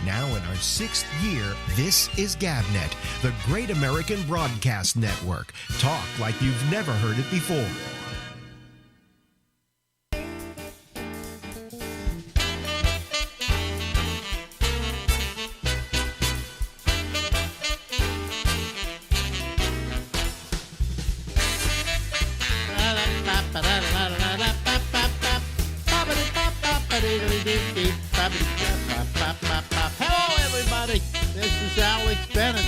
Now in our 6th year, this is GabNet, the Great American Broadcast Network. Talk like you've never heard it before. Hello, everybody. This is Alex Bennett,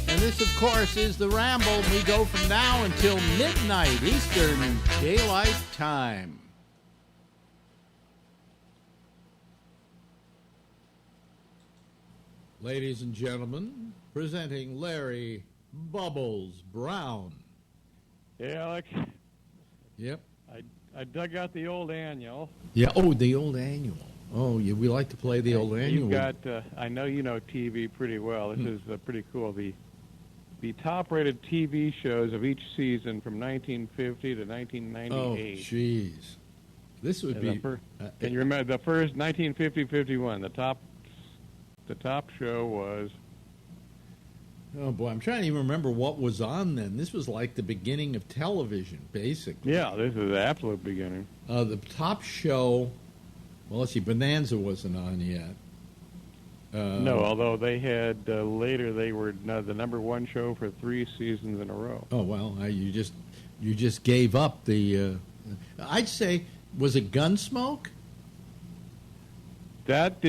and this, of course, is the Ramble. We go from now until midnight Eastern Daylight Time. Ladies and gentlemen, presenting Larry Bubbles Brown. Hey, Alex. Yep. I dug out the old annual. Yeah. Oh, the old annual. Oh, yeah, we like to play the old annual. You've got. I know you know TV pretty well. This is pretty cool. The top-rated TV shows of each season from 1950 to 1998. Oh, jeez. This would be. Can you remember the first 1950-51? The top show was. Oh, boy, I'm trying to even remember what was on then. This was like the beginning of television, basically. Yeah, this is the absolute beginning. The top show, well, let's see, Bonanza wasn't on yet. No, although they had, later they were the number one show for 3 seasons in a row. Oh, well, you just gave up the, I'd say, was it Gunsmoke? That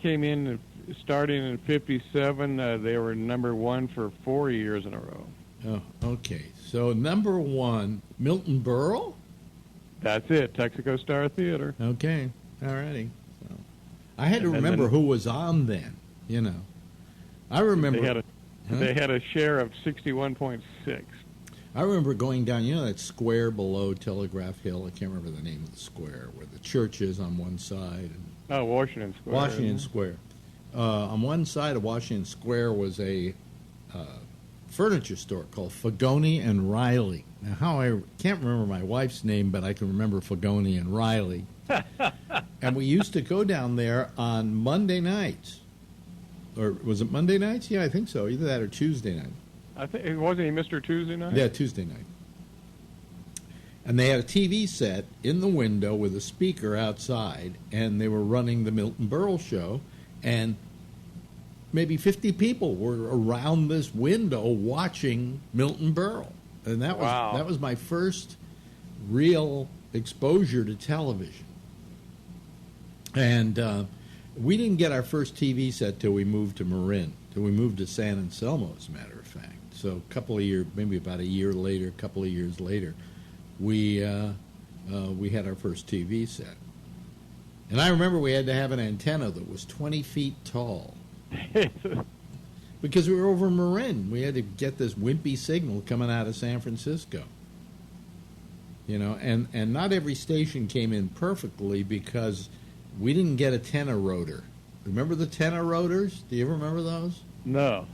came in starting in 57. They were number one for 4 years in a row. Oh, okay. So number one, Milton Berle? That's it, Texaco Star Theater. Okay, all righty. So, I had to remember who was on then, you know. I remember. They had a share of 61.6. I remember going down, you know, that square below Telegraph Hill. I can't remember the name of the square, where the church is on one side. Oh, Washington Square. Washington Square. On one side of Washington Square was a furniture store called Fagoni and Riley. Now, I can't remember my wife's name, but I can remember Fagoni and Riley. And we used to go down there on Monday nights. Or was it Monday nights? Yeah, I think so. Either that or Tuesday night. I think it wasn't he Mr. Tuesday night? Yeah, Tuesday night. And they had a TV set in the window with a speaker outside, and they were running the Milton Berle show, and maybe 50 people were around this window watching Milton Berle. And that was my first real exposure to television. And we didn't get our first TV set till we moved to Marin, till we moved to San Anselmo, as a matter of fact. So a couple of years, maybe about a year later, a couple of years later, we had our first TV set. And I remember we had to have an antenna that was 20 feet tall. Because we were over Marin. We had to get this wimpy signal coming out of San Francisco. You know, and not every station came in perfectly because we didn't get a tenor rotor. Remember the tenor rotors? Do you ever remember those? No.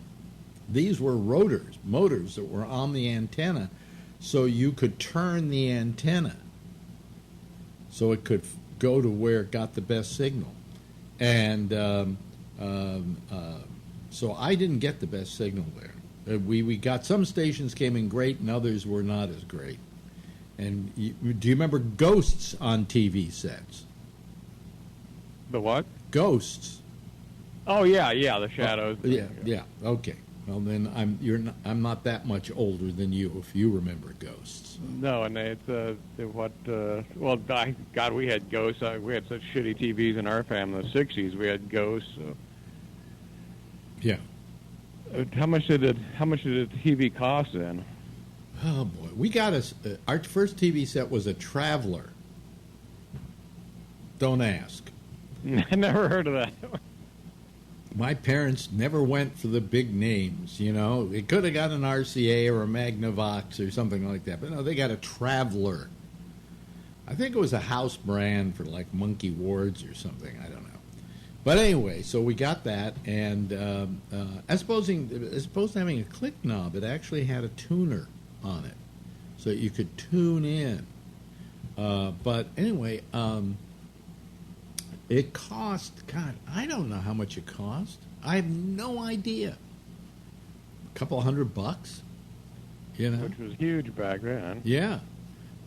These were rotors, motors that were on the antenna, so you could turn the antenna so it could go to where it got the best signal. And so I didn't get the best signal there. We got some stations came in great and others were not as great. And do you remember ghosts on TV sets? The what? Ghosts. Oh yeah, the shadows. Yeah. Okay. Well, then I'm not that much older than you if you remember ghosts. No, and it's God, we had ghosts. We had such shitty TVs in our family in the '60s. We had ghosts. Yeah. How much did the TV cost then? Oh boy, we got our first TV set was a Traveler. Don't ask. I never heard of that. My parents never went for the big names, you know. They could have got an RCA or a Magnavox or something like that, but no, they got a Traveler. I think it was a house brand for like Monkey Wards or something. I don't know. But anyway, so we got that, and as opposed to having a click knob, it actually had a tuner on it, so you could tune in. But anyway, It cost, God, I don't know how much it cost. I have no idea. A couple $100, you know. Which was huge back then. Yeah,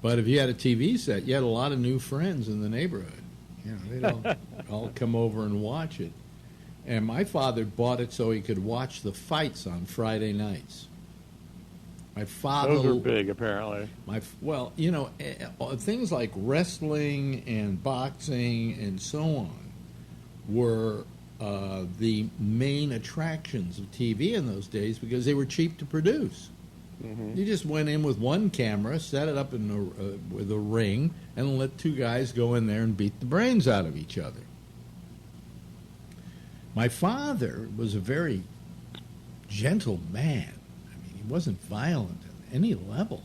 but if you had a TV set, you had a lot of new friends in the neighborhood. You know, they'd all come over and watch it. And my father bought it so he could watch the fights on Friday nights. My father, Those are big, apparently. Well, you know, things like wrestling and boxing and so on were the main attractions of TV in those days because they were cheap to produce. Mm-hmm. You just went in with one camera, set it up with a ring, and let two guys go in there and beat the brains out of each other. My father was a very gentle man. I mean, he wasn't violent at any level.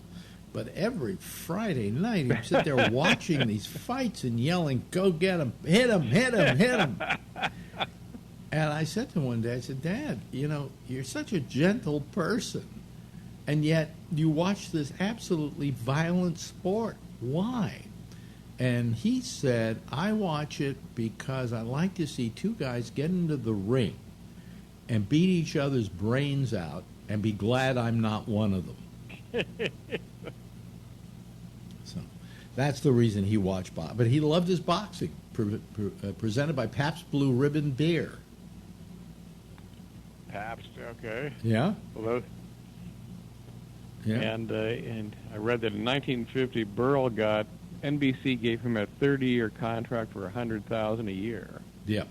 But every Friday night, he'd sit there watching these fights and yelling, "Go get him, hit him, hit him, hit him." And I said to him one day, I said, "Dad, you know, you're such a gentle person, and yet you watch this absolutely violent sport. Why?" And he said, "I watch it because I like to see two guys get into the ring and beat each other's brains out and be glad I'm not one of them." So that's the reason he watched boxing. But he loved his boxing, presented by Pabst Blue Ribbon Beer. Pabst, okay. Yeah? Well, those, Yeah. and I read that in 1950, Burl got NBC gave him a 30-year contract for $100,000 a year. Yep.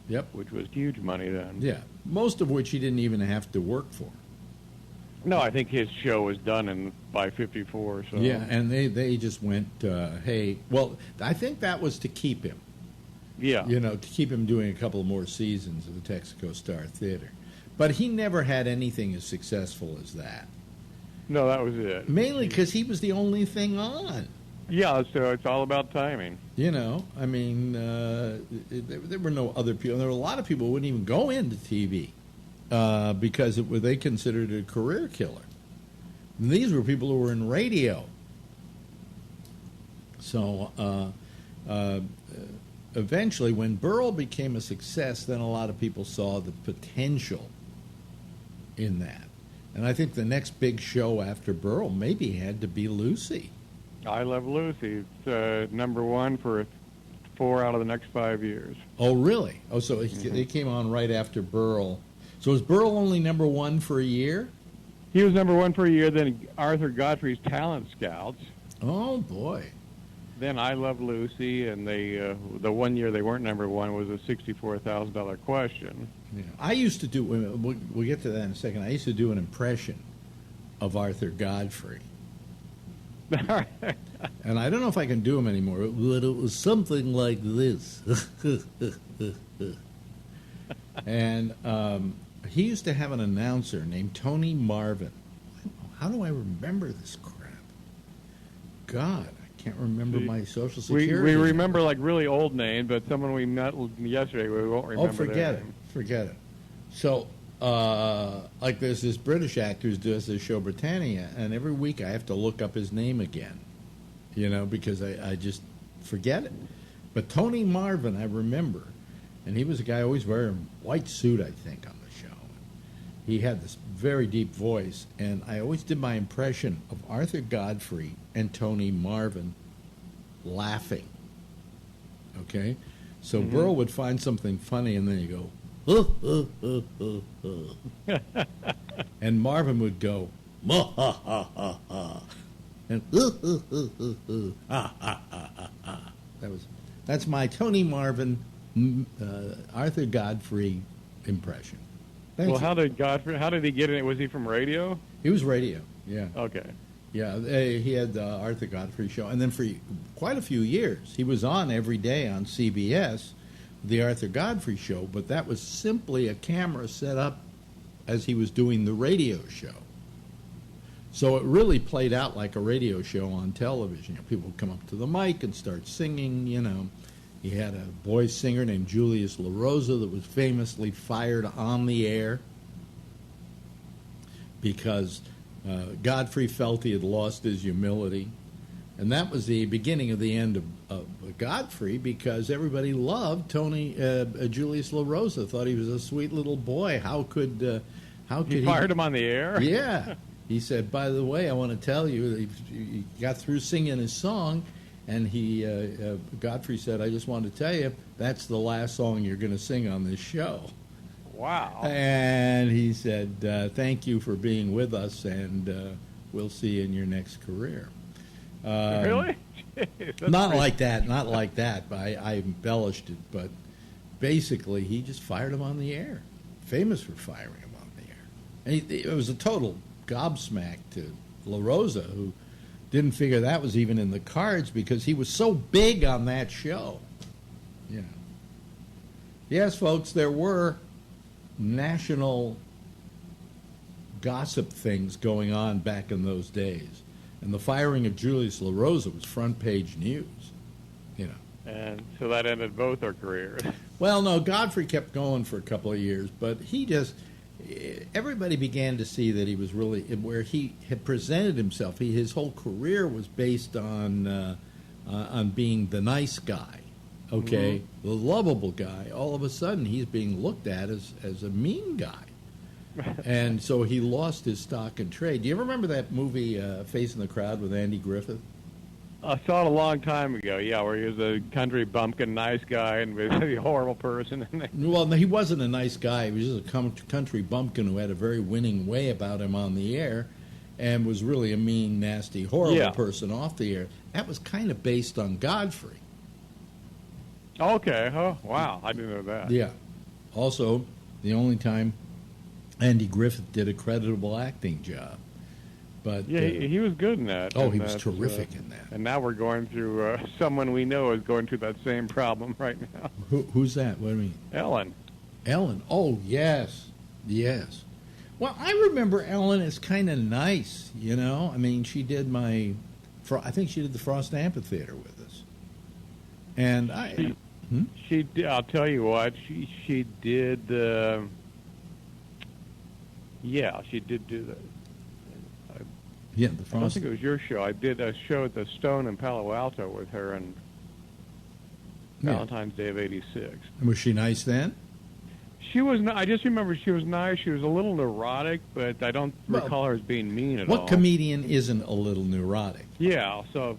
Yep. Which was huge money then. Yeah. Most of which he didn't even have to work for. No, I think his show was done by 54. So Yeah, and they just went, hey, well, I think that was to keep him. Yeah. You know, to keep him doing a couple more seasons of the Texaco Star Theater. But he never had anything as successful as that. No, that was it. Mainly because he was the only thing on. Yeah, so it's all about timing. You know, I mean, there were no other people. There were a lot of people who wouldn't even go into TV because they considered it a career killer. And these were people who were in radio. So eventually, when Burl became a success, then a lot of people saw the potential in that. And I think the next big show after Burl maybe had to be Lucy. I Love Lucy. It's number one for 4 out of the next 5 years. Oh, really? Oh, so they came on right after Burl. So was Burl only number one for a year? He was number one for a year. Then Arthur Godfrey's Talent Scouts. Oh, boy. Then I Love Lucy, and they the one year they weren't number one was a $64,000 question. Yeah. I used to do, we'll get to that in a second, I used to do an impression of Arthur Godfrey. And I don't know if I can do him anymore, but it was something like this. And he used to have an announcer named Tony Marvin. How do I remember this crap? God, I can't remember my social security. We remember like really old names, but someone we met yesterday we won't remember. Oh, forget it. Forget it. So, like there's this British actor who does this show Britannia, and every week I have to look up his name again, you know, because I just forget it. But Tony Marvin, I remember, and he was a guy always wearing a white suit, I think, on the show. He had this very deep voice, and I always did my impression of Arthur Godfrey and Tony Marvin laughing. Okay? So Burl would find something funny, and then you go, and Marvin would go, "Ma ha ha ha ha," and that's my Tony Marvin, Arthur Godfrey impression. Thank Well, you. how did he get in it? Was he from radio? He was radio, yeah. Okay. Yeah, he had the Arthur Godfrey show, and then for quite a few years, he was on every day on CBS, the Arthur Godfrey show, but that was simply a camera set up as he was doing the radio show. So it really played out like a radio show on television. You know, people would come up to the mic and start singing, you know. He had a boy singer named Julius LaRosa that was famously fired on the air because Godfrey felt he had lost his humility, And that was the beginning of the end of Godfrey, because everybody loved Tony Julius LaRosa. Thought he was a sweet little boy. How could he fired him on the air? Yeah. He said, by the way, I want to tell you, he got through singing his song, and Godfrey said, I just want to tell you, that's the last song you're going to sing on this show. Wow. And he said, thank you for being with us, and we'll see you in your next career. Really? Not like that. But I embellished it, but basically he just fired him on the air. Famous for firing him on the air. And it was a total gobsmack to LaRosa, who didn't figure that was even in the cards because he was so big on that show. You know. Yes, folks, there were national gossip things going on back in those days. And the firing of Julius LaRosa was front page news, you know. And so that ended both our careers. Well, no, Godfrey kept going for a couple of years, but everybody began to see that he was really, where he had presented himself, his whole career was based on being the nice guy, okay, the lovable guy. All of a sudden, he's being looked at as a mean guy. And so he lost his stock in trade. Do you ever remember that movie, Facing the Crowd, with Andy Griffith? I saw it a long time ago, yeah, where he was a country bumpkin nice guy and basically a horrible person. Well, no, he wasn't a nice guy. He was just a country bumpkin who had a very winning way about him on the air and was really a mean, nasty, horrible person off the air. That was kind of based on Godfrey. Okay. Oh, wow. I didn't know that. Yeah. Also, the only time Andy Griffith did a creditable acting job. But yeah, he was good in that. Oh, he was terrific in that. And now we're going through, someone we know is going through that same problem right now. Who's that? What do you mean? Ellen. Ellen. Oh, yes. Yes. Well, I remember Ellen as kind of nice, you know. I mean, she did I think she did the Frost Amphitheater with us. And she did, I'll tell you what, she did, yeah, she did do that. Yeah, the Frost. I don't think it was your show. I did a show at the Stone in Palo Alto with her on Valentine's Day of '86. And was she nice then? She was. I just remember she was nice. She was a little neurotic, but I don't recall her as being mean at all. What comedian isn't a little neurotic? Yeah. So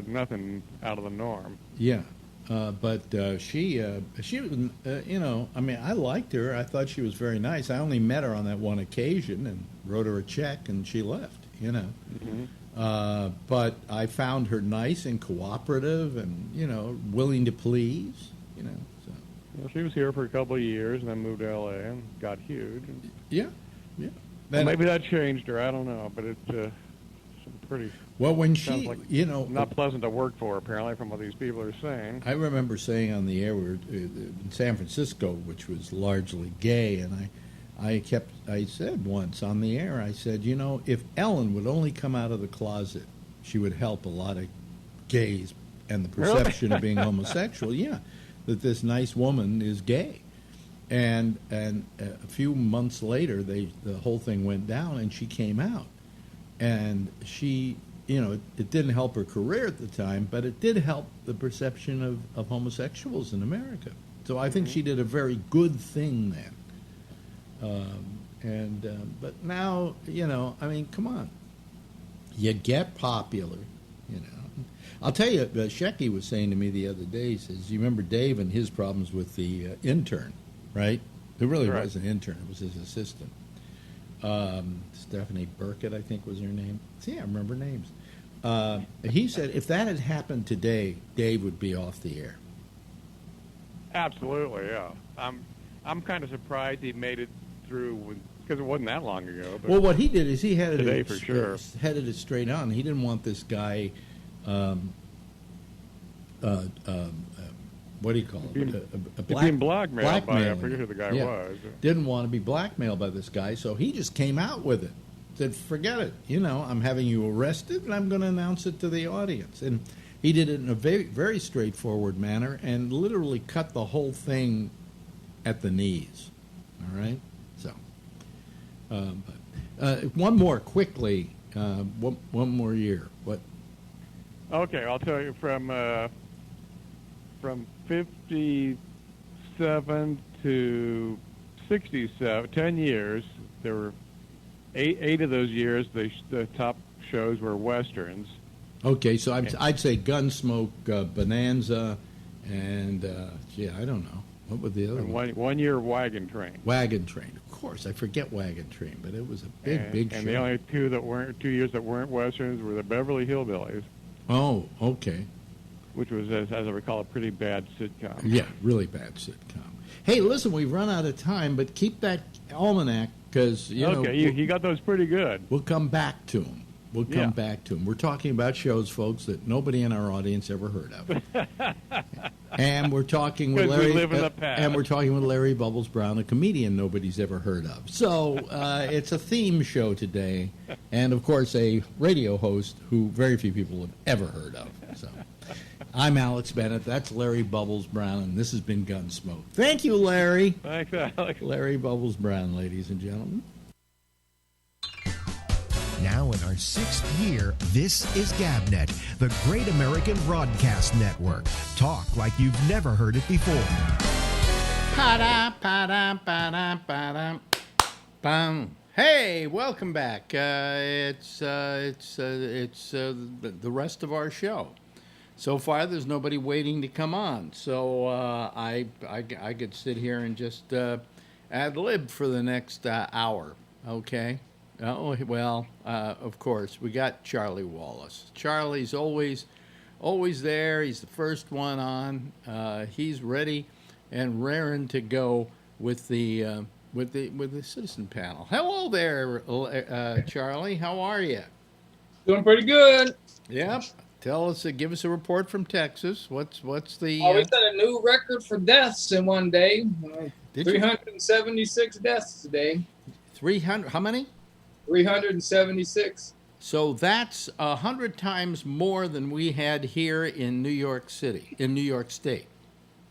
nothing out of the norm. Yeah. But she was, you know, I mean, I liked her. I thought she was very nice. I only met her on that one occasion and wrote her a check, and she left, you know. Mm-hmm. But I found her nice and cooperative and, you know, willing to please, you know. So. Well, she was here for a couple of years and then moved to L.A. and got huge. Yeah, yeah. Well, maybe that changed her. I don't know, but it's pretty... Well, when she, like you know... Not pleasant to work for, apparently, from what these people are saying. I remember saying on the air, we were in San Francisco, which was largely gay, and I said once on the air, I said, you know, if Ellen would only come out of the closet, she would help a lot of gays and the perception of being homosexual. Yeah, that this nice woman is gay. And a few months later, the whole thing went down, and she came out. And she... You know, it didn't help her career at the time, but it did help the perception of homosexuals in America. So I think she did a very good thing then. But now, you know, I mean, come on. You get popular, you know. I'll tell you, Shecky was saying to me the other day, he says, you remember Dave and his problems with the intern, right? It really was an intern. It was his assistant. Stephanie Burkett, I think was her name. See, I remember names. He said if that had happened today, Dave would be off the air. Absolutely, yeah. I'm kind of surprised he made it through because it wasn't that long ago. But well, what he did is he headed today for sure. Headed it straight on. He didn't want this guy. What do you call it? Being blackmailed by, I forget who the guy was. Didn't want to be blackmailed by this guy, so he just came out with it. Said, forget it. You know, I'm having you arrested, and I'm going to announce it to the audience. And he did it in a very, very straightforward manner and literally cut the whole thing at the knees. All right? So, one more quickly. One more year. What? Okay, I'll tell you from 57 to 67, 10 years. There were eight of those years. The top shows were westerns. Okay, so I'd say Gunsmoke, Bonanza, and I don't know. What were the other And one? one year Wagon Train. Wagon Train. Of course, I forget Wagon Train, but it was a big show. And the only 2 years that weren't westerns were the Beverly Hillbillies, Oh, okay. which was, as I recall, a pretty bad sitcom. Yeah, really bad sitcom. Hey, listen, we've run out of time, but keep that almanac because You got those pretty good. we'll come back to them. We'll come back to them. We're talking about shows, folks, that nobody in our audience ever heard of. And we're talking with 'Cause Larry. we live in the past. And we're talking with Larry Bubbles Brown, a comedian nobody's ever heard of. So it's a theme show today, and of course a radio host who very few people have ever heard of. So I'm Alex Bennett. That's Larry Bubbles Brown, and this has been Gunsmoke. Thank you, Larry. Thanks, Alex. Larry Bubbles Brown, ladies and gentlemen. Now in our 6th year, this is GabNet, the Great American Broadcast Network. Talk like you've never heard it before. Pa-da, pa-da, pa-da, pa-da, bam. Hey, welcome back. It's the rest of our show. So far, there's nobody waiting to come on. So I could sit here and just ad lib for the next hour. Okay. Oh, well, of course, we got Charlie Wallace. Charlie's always there. He's the first one on. He's ready and raring to go with the citizen panel. Hello there, Charlie. How are you? Doing pretty good. Yep. Tell us, give us a report from Texas. What's the? We set a new record for deaths in one day. 376 deaths today. 300? How many? 376. So that's 100 times more than we had here in New York City, in New York State.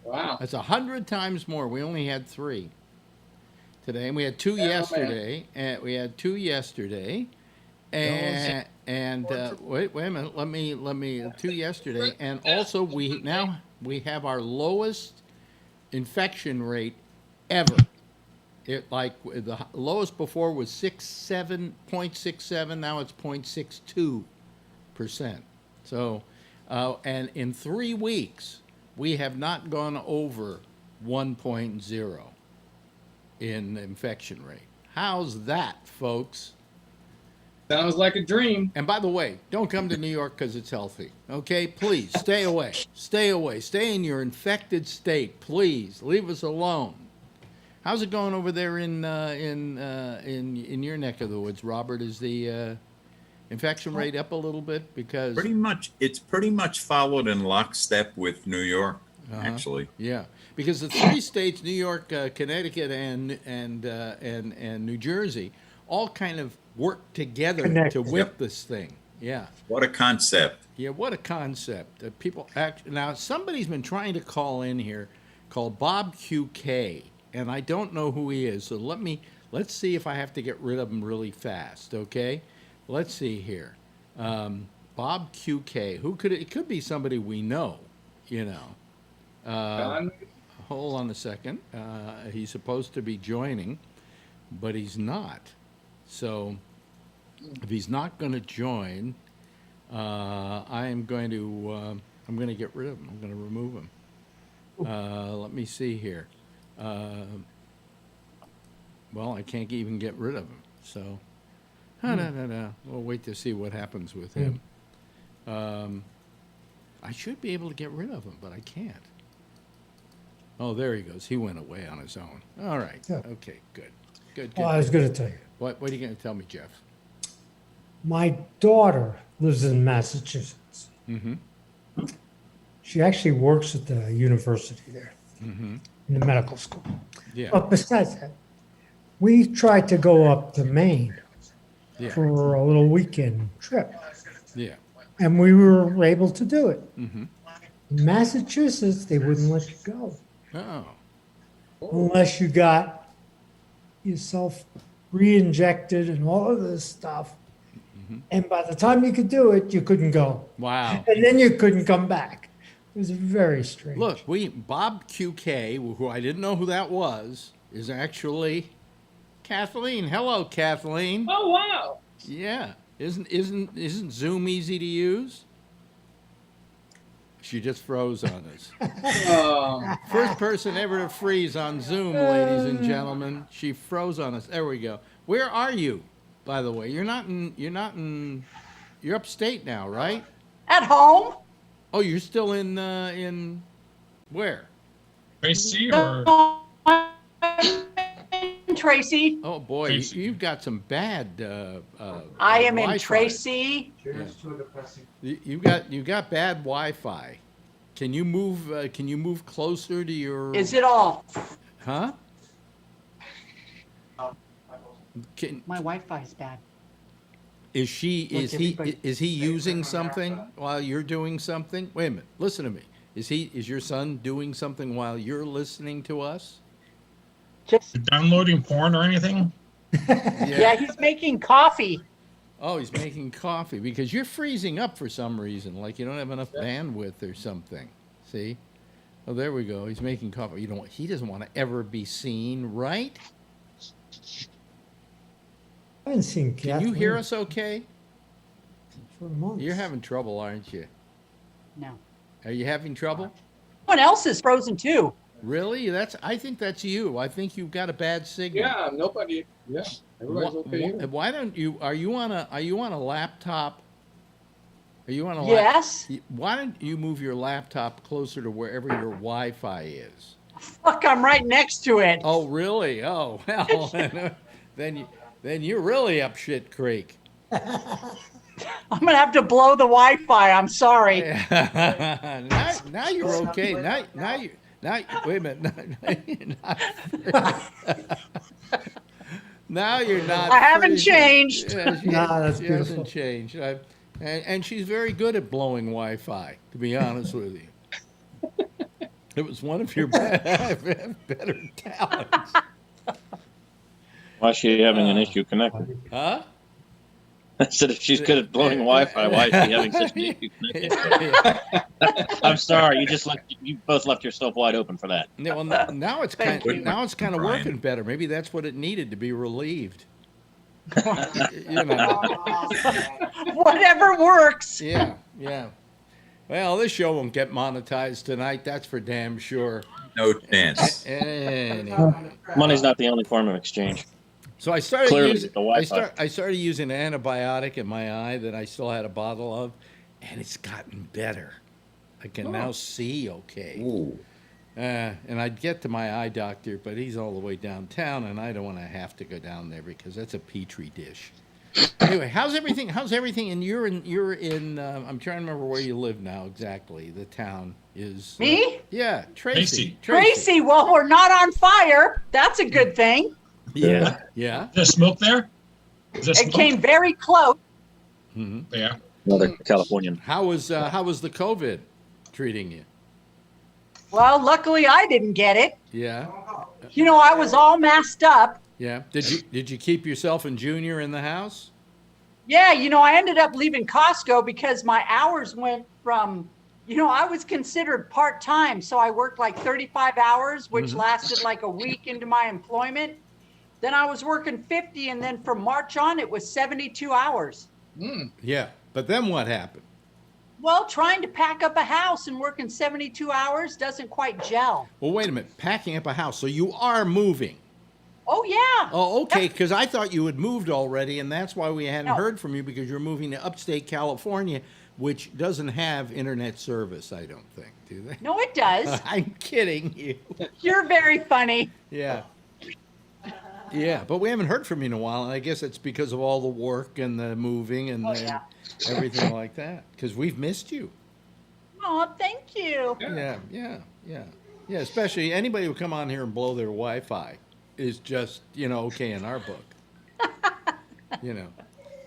Wow. That's 100 times more. We only had 3 today, and we had 2 yesterday. And we had 2 yesterday, and wait a minute. Let me 2 yesterday, and also we have our lowest infection rate ever. The lowest before was 0.67. Now it's 0.62%. So, and in 3 weeks, we have not gone over 1.0 in infection rate. How's that, folks? Sounds like a dream. And by the way, don't come to New York because it's healthy. Okay, please stay away. Stay away. Stay in your infected state. Please leave us alone. How's it going over there in your neck of the woods, Robert? Is the infection rate up a little bit? Because it's pretty much followed in lockstep with New York, actually. Yeah, because the 3 states, New York, Connecticut, and New Jersey, all kind of work together to whip this thing. Yeah. What a concept. Yeah, what a concept. People now somebody's been trying to call in here, called Bob QK. And I don't know who he is, so let's see if I have to get rid of him really fast, okay? Let's see here. Bob QK. It could be somebody we know, Hold on a second. He's supposed to be joining, but he's not. So if he's not going to join, I'm going to get rid of him. I'm going to remove him. Let me see here. Well, I can't even get rid of him, so we'll wait to see what happens with him. I should be able to get rid of him, but I can't. Oh, there he goes. He went away on his own. All right. Yeah. Okay, good. Well, I was going to tell you. What are you going to tell me, Jeff? My daughter lives in Massachusetts. Mm-hmm. She actually works at the university there, in the medical school. Yeah. But besides that, we tried to go up to Maine for a little weekend trip. Yeah. And we were able to do it. Mm-hmm. In Massachusetts, they wouldn't let you go. Oh. Unless you got yourself re-injected and all of this stuff. And by the time you could do it, you couldn't go. Wow. And then you couldn't come back. It was very strange. Look, Bob QK, who I didn't know who that was, is actually Kathleen. Hello, Kathleen. Oh wow! Yeah. Isn't Zoom easy to use? She just froze on us. First person ever to freeze on Zoom, ladies and gentlemen. She froze on us. There we go. Where are you, by the way? You're upstate now, right? At home? Oh, you're still in where? Tracy or Tracy. Oh boy, Tracy. you've got some bad. I am Wi-Fi. in Tracy. You've got bad Wi-Fi. Can you move closer to your? Is it off? Huh? My Wi-Fi is bad. Is everybody- he using something while you're doing something? Wait a minute. Listen to me. Is your son doing something while you're listening to us? Just downloading porn or anything? yeah, he's making coffee. Oh, he's making coffee because you're freezing up for some reason, like you don't have enough bandwidth or something. See? Oh, there we go. He's making coffee. He doesn't want to ever be seen, right? I haven't seen Can Kathleen you hear us okay? for months. You're having trouble, aren't you? No. Are you having trouble? Someone else is frozen too. Really? I think that's you. I think you've got a bad signal. Yeah, nobody. Yeah, everybody's okay here. Why don't you? Are you on a laptop? Are you on a Yes. Why don't you move your laptop closer to wherever your Wi-Fi is? Fuck, I'm right next to it. Oh, really? Oh, well, then you're really up shit creek. I'm gonna have to blow the Wi-Fi. I'm sorry. now you're okay. Now wait a minute. Now you're not. I haven't freezing. changed. Yeah, Nah, that's she beautiful. hasn't changed. And she's very good at blowing Wi-Fi, to be honest with you. It was one of your better talents. Why is she having an issue connecting? Huh? I said if she's good at blowing Wi-Fi, why is she having such an issue connecting? I'm sorry, you both left yourself wide open for that. Yeah, well, now it's kind you. of Brian. working better. Maybe that's what it needed to be relieved. You know. Whatever works. Yeah. Well, this show won't get monetized tonight. That's for damn sure. No chance. Anyway. Money's not the only form of exchange. So I started Clearly, using the Wi-Fi. I started using an antibiotic in my eye that I still had a bottle of, and it's gotten better. I can now see okay. Ooh. And I'd get to my eye doctor, but he's all the way downtown, and I don't want to have to go down there because that's a petri dish. Anyway, how's everything? And you're in. I'm trying to remember where you live now exactly. The town is Me? Yeah, Tracy. Tracy, well, we're not on fire. That's a good thing. Yeah. Is there smoke there? Is there It smoke? came very close. Yeah. Another Californian. How was the COVID treating you? Well, luckily I didn't get it. Yeah. You know, I was all masked up. Yeah. Did you keep yourself and Junior in the house? Yeah, you know, I ended up leaving Costco because my hours went from, you know, I was considered part-time. So I worked like 35 hours, which lasted like a week into my employment. Then I was working 50. And then from March on, it was 72 hours. Yeah. But then what happened? Well, trying to pack up a house and working 72 hours doesn't quite gel. Well, wait a minute. Packing up a house. So you are moving. Oh, yeah. Oh, okay. Because I thought you had moved already, and that's why we hadn't No. heard from you, because you're moving to upstate California, which doesn't have internet service, I don't think, do they? No, it does. I'm kidding you. You're very funny. Yeah. Yeah, but we haven't heard from you in a while, and I guess it's because of all the work and the moving and yeah. everything like that, because we've missed you. Oh, thank you. Yeah, especially anybody who come on here and blow their Wi-Fi is just, okay in our book.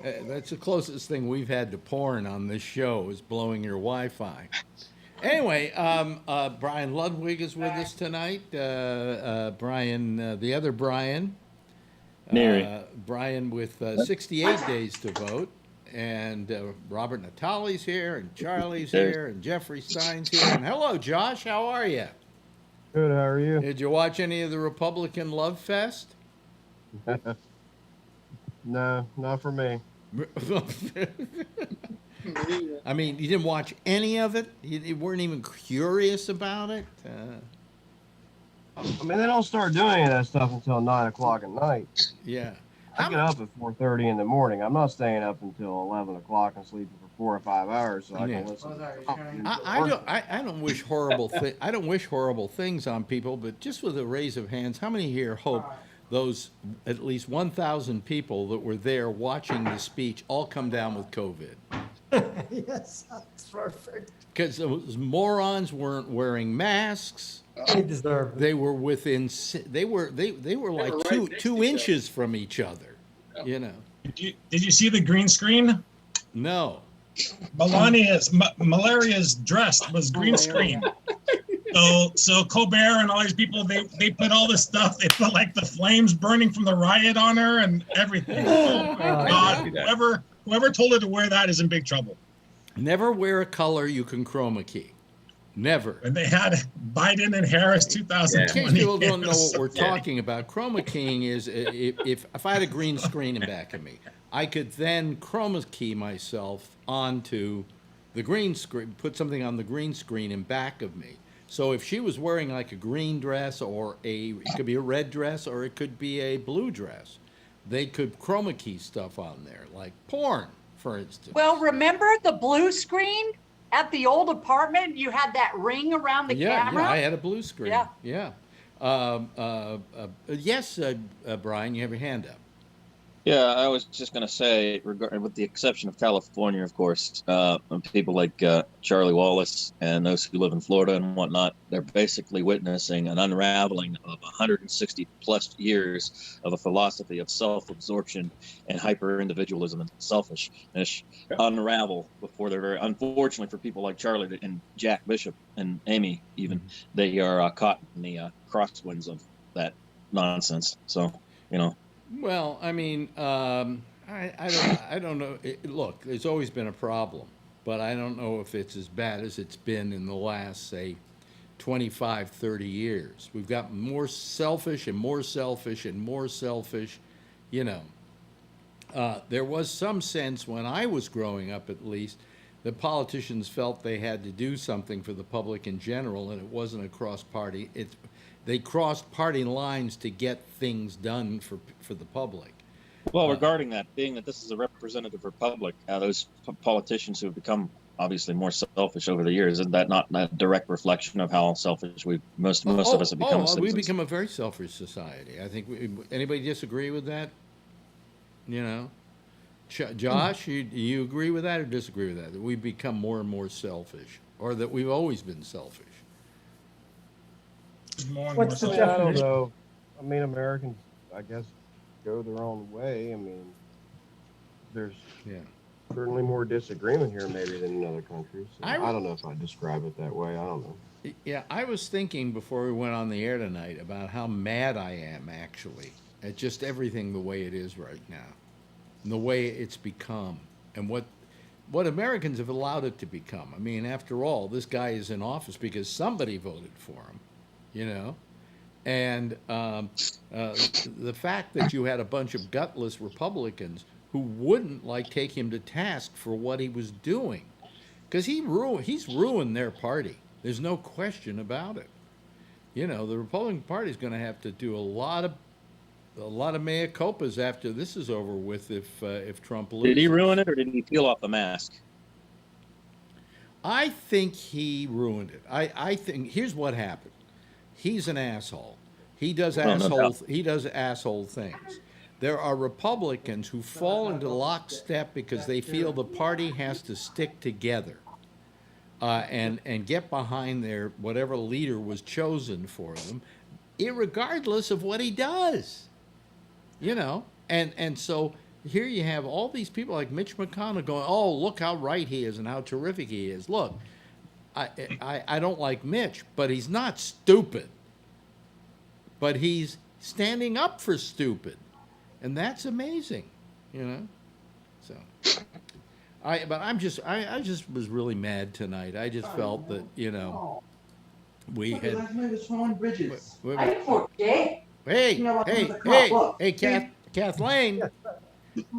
That's the closest thing we've had to porn on this show is blowing your Wi-Fi. Anyway, Brian Ludwig is with us tonight. Brian, the other Brian. Neri. Brian with 68 days to vote. Robert Natale's here, and Charlie's here, and Jeffrey Stein's here. And hello, Josh. How are you? Good. How are you? Did you watch any of the Republican Love Fest? No, not for me. I mean, you didn't watch any of it? You weren't even curious about it? I mean, they don't start doing any of that stuff until 9 o'clock at night. Yeah. I get up at 4:30 in the morning. I'm not staying up until 11 o'clock and sleeping for 4 or 5 hours so I can listen. I don't wish horrible I don't wish horrible things on people, but just with a raise of hands, how many here hope those at least 1,000 people that were there watching the speech all come down with COVID? Yes, that's perfect. Because those morons weren't wearing masks. They deserve it. They were within. They were like right two inches from each other. You know. Did you see the green screen? No. Malaria's dress was green screen. So Colbert and all these people, they put all this stuff. They put like the flames burning from the riot on her and everything. Oh my God! Whoever told her to wear that is in big trouble. Never wear a color you can chroma key. Never. And they had Biden and Harris 2020. In case people don't know what we're talking about, chroma keying is if I had a green screen in back of me, I could then chroma key myself onto the green screen, put something on the green screen in back of me. So if she was wearing like a green dress or it could be a red dress or it could be a blue dress, they could chroma key stuff on there, like porn, for instance. Well, remember the blue screen at the old apartment? You had that ring around the camera? Yeah, I had a blue screen. Yeah. Yes, Brian, you have your hand up. Yeah, I was just going to say, with the exception of California, of course, people like Charlie Wallace and those who live in Florida and whatnot, they're basically witnessing an unraveling of 160 plus years of a philosophy of self-absorption and hyper-individualism and selfishness unravel before they're very, unfortunately for people like Charlie and Jack Bishop and Amy even, they are caught in the crosswinds of that nonsense. So, you know. Well, I mean, I don't know. Look, there's always been a problem, but I don't know if it's as bad as it's been in the last, say, 25, 30 years. We've got more selfish and more selfish and more selfish, you know. There was some sense when I was growing up, at least, that politicians felt they had to do something for the public in general, and it wasn't a cross-party. They crossed party lines to get things done for the public. Well, regarding that, being that this is a representative republic, those politicians who have become obviously more selfish over the years, isn't that not a direct reflection of how selfish most of us have become? We've become a very selfish society. I think. Anybody disagree with that? You know, Josh, you agree with that or disagree with that? That we've become more and more selfish, or that we've always been selfish? What's the I definition? don't know. I mean, Americans, I guess, go their own way. I mean, there's certainly more disagreement here maybe than in other countries. So I don't know if I'd describe it that way. I don't know. Yeah, I was thinking before we went on the air tonight about how mad I am, actually, at just everything the way it is right now, and the way it's become, and what Americans have allowed it to become. I mean, after all, this guy is in office because somebody voted for him. You know, and the fact that you had a bunch of gutless Republicans who wouldn't take him to task for what he was doing, because he's ruined their party. There's no question about it. You know, the Republican Party is going to have to do a lot of mea culpas after this is over with if Trump loses. Did he ruin it, or did he peel off the mask? I think he ruined it. I think here's what happened. He's an asshole. He does asshole things. There are Republicans who fall into lockstep because they feel the party has to stick together and get behind their whatever leader was chosen for them, irregardless of what he does. You know, and so here you have all these people like Mitch McConnell going, "Oh, look how right he is and how terrific he is. Look, I don't like Mitch, but he's not stupid. But he's standing up for stupid. And that's amazing, you know? So, I just was really mad tonight. I just felt that we had. Hey, Kathleen.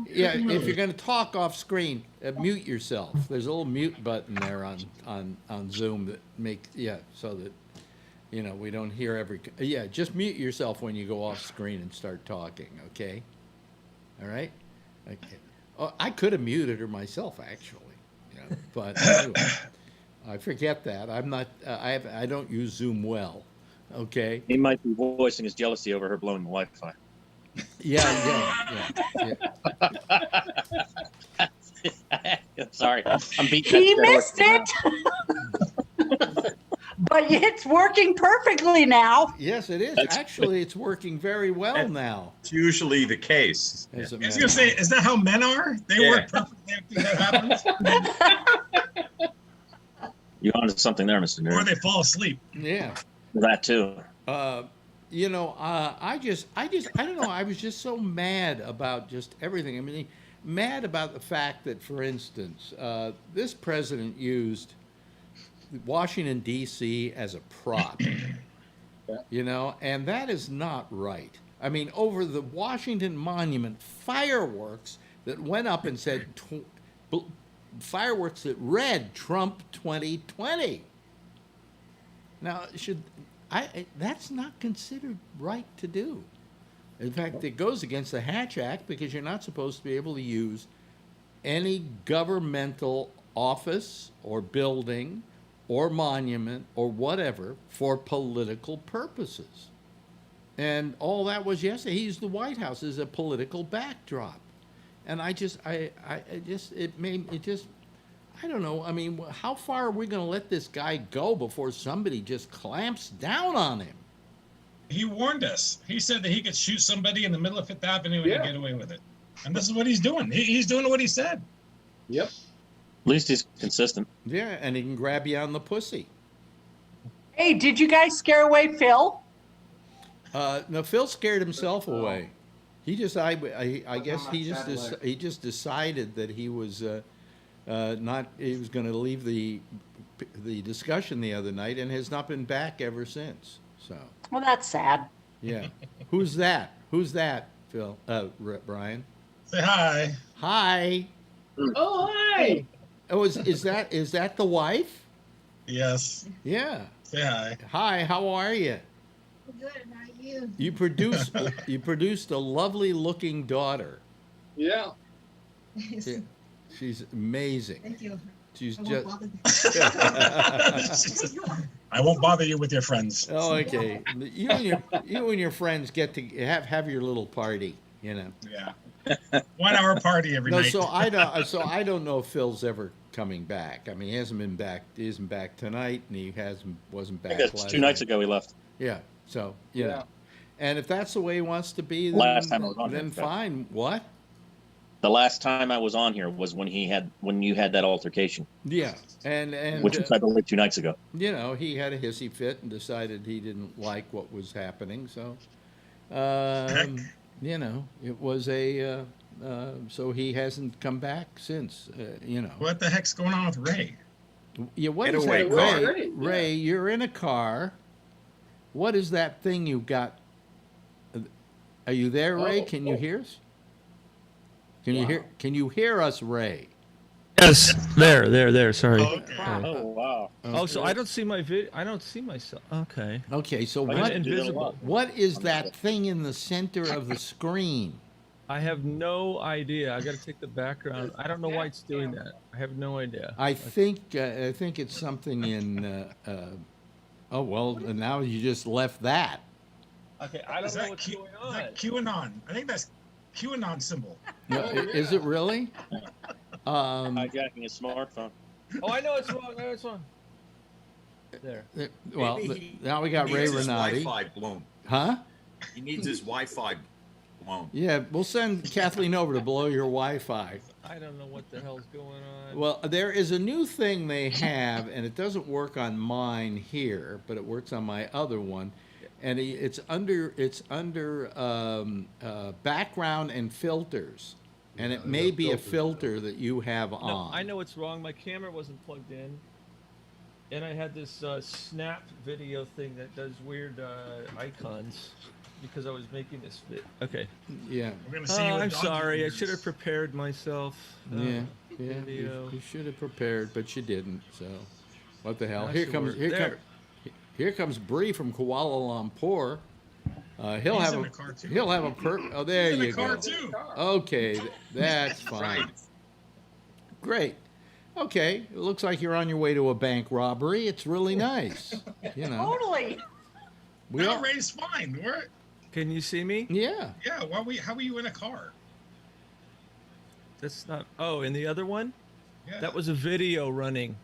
Yeah, if you're going to talk off screen, mute yourself. There's a little mute button there on Zoom that makes so that we don't hear every. Yeah, just mute yourself when you go off screen and start talking. Okay. All right. Okay. Oh, I could have muted her myself actually, but anyway, I forget that. I'm not. I don't use Zoom well. Okay. He might be voicing his jealousy over her blowing the Wi-Fi. Yeah. Sorry, I'm beating. He missed it. But it's working perfectly now. Yes, it is. Actually, it's working very well now. It's usually the case. I was going to say, is that how men are? They work perfectly after that happens? You're onto something there, Mr. Nerd. Or they fall asleep. Yeah. That too. I don't know. I was just so mad about just everything. I mean, mad about the fact that, for instance, this president used Washington, D.C. as a prop, and that is not right. I mean, over the Washington Monument, fireworks that went up and said, fireworks that read Trump 2020. Now, that's not considered right to do. In fact, it goes against the Hatch Act because you're not supposed to be able to use any governmental office or building or monument or whatever for political purposes. And all that was yesterday. He used the White House as a political backdrop. And I don't know. I mean, how far are we going to let this guy go before somebody just clamps down on him? He warned us. He said that he could shoot somebody in the middle of Fifth Avenue and get away with it. And this is what he's doing. He's doing what he said. Yep. At least he's consistent. Yeah, and he can grab you on the pussy. Hey, did you guys scare away Phil? No, Phil scared himself away. He just, I guess he just decided that he was he was going to leave the discussion the other night and has not been back ever since. So. Well, that's sad. Yeah. Who's that? Who's that, Phil? Brian. Say hi. Hi. Oh, hi. Oh, is that the wife? Yes. Yeah. Say hi. Hi. How are you? Good. How are you? You produced a lovely looking daughter. Yeah. Yeah. She's amazing. Thank you. She's I won't bother you with your friends. Oh, okay. You and your friends get to have your little party, Yeah. 1 hour party every night. So I don't know if Phil's ever coming back. I mean, he hasn't been back. He isn't back tonight, and he wasn't back. I think that's 2 nights ago he left. Yeah. So know. And if that's the way he wants to be, last time I was on then here, fine. What? The last time I was on here was when you had that altercation. Yeah, and which was I believe 2 nights ago. He had a hissy fit and decided he didn't like what was happening. So, it was so he hasn't come back since. What the heck's going on with Ray? Yeah, what is that, Ray? Ray, you're in a car. What is that thing you got? Are you there, Ray? Can you hear us? Can you hear us, Ray? Yes, there. Sorry. Oh, okay. Oh wow. Oh, so I don't see my video. I don't see myself. Okay. Okay, so invisible. What is that thing in the center of the screen? I have no idea. I got to take the background. I don't know why it's doing that. I have no idea. I think it's something in. Oh well, now you just left that. Okay, I don't know what's going on. Is that QAnon? I think that's QAnon symbol. No, is it really? Hijacking a smartphone. Oh, I know it's wrong. There. Well, now we got Ray Renati. Wi-Fi blown. Huh? He needs his Wi-Fi blown. Yeah, we'll send Kathleen over to blow your Wi-Fi. I don't know what the hell's going on. Well, there is a new thing they have, and it doesn't work on mine here, but it works on my other one. And it's under background and filters, and it may be a filter that you have No, on. I know it's wrong. My camera wasn't plugged in, and I had this snap video thing that does weird icons because I was making this fit. Okay. Yeah. We're gonna see you with I'm dog sorry. I ears. should have prepared myself. Yeah. Video. You should have prepared, but you didn't. So, what the hell? Not Here sure. comes here comes Bree from Kuala Lumpur. He'll He's have in a the car, too. he'll have a oh there He's in the you car, go. too. Okay, that's fine. Great. Okay, it looks like you're on your way to a bank robbery. It's really nice. You know. Totally. We No, all, Ray's fine. We're, Can you see me? yeah. yeah, how are you in a car? That's not. Oh, and the other one? Yeah. That was a video running.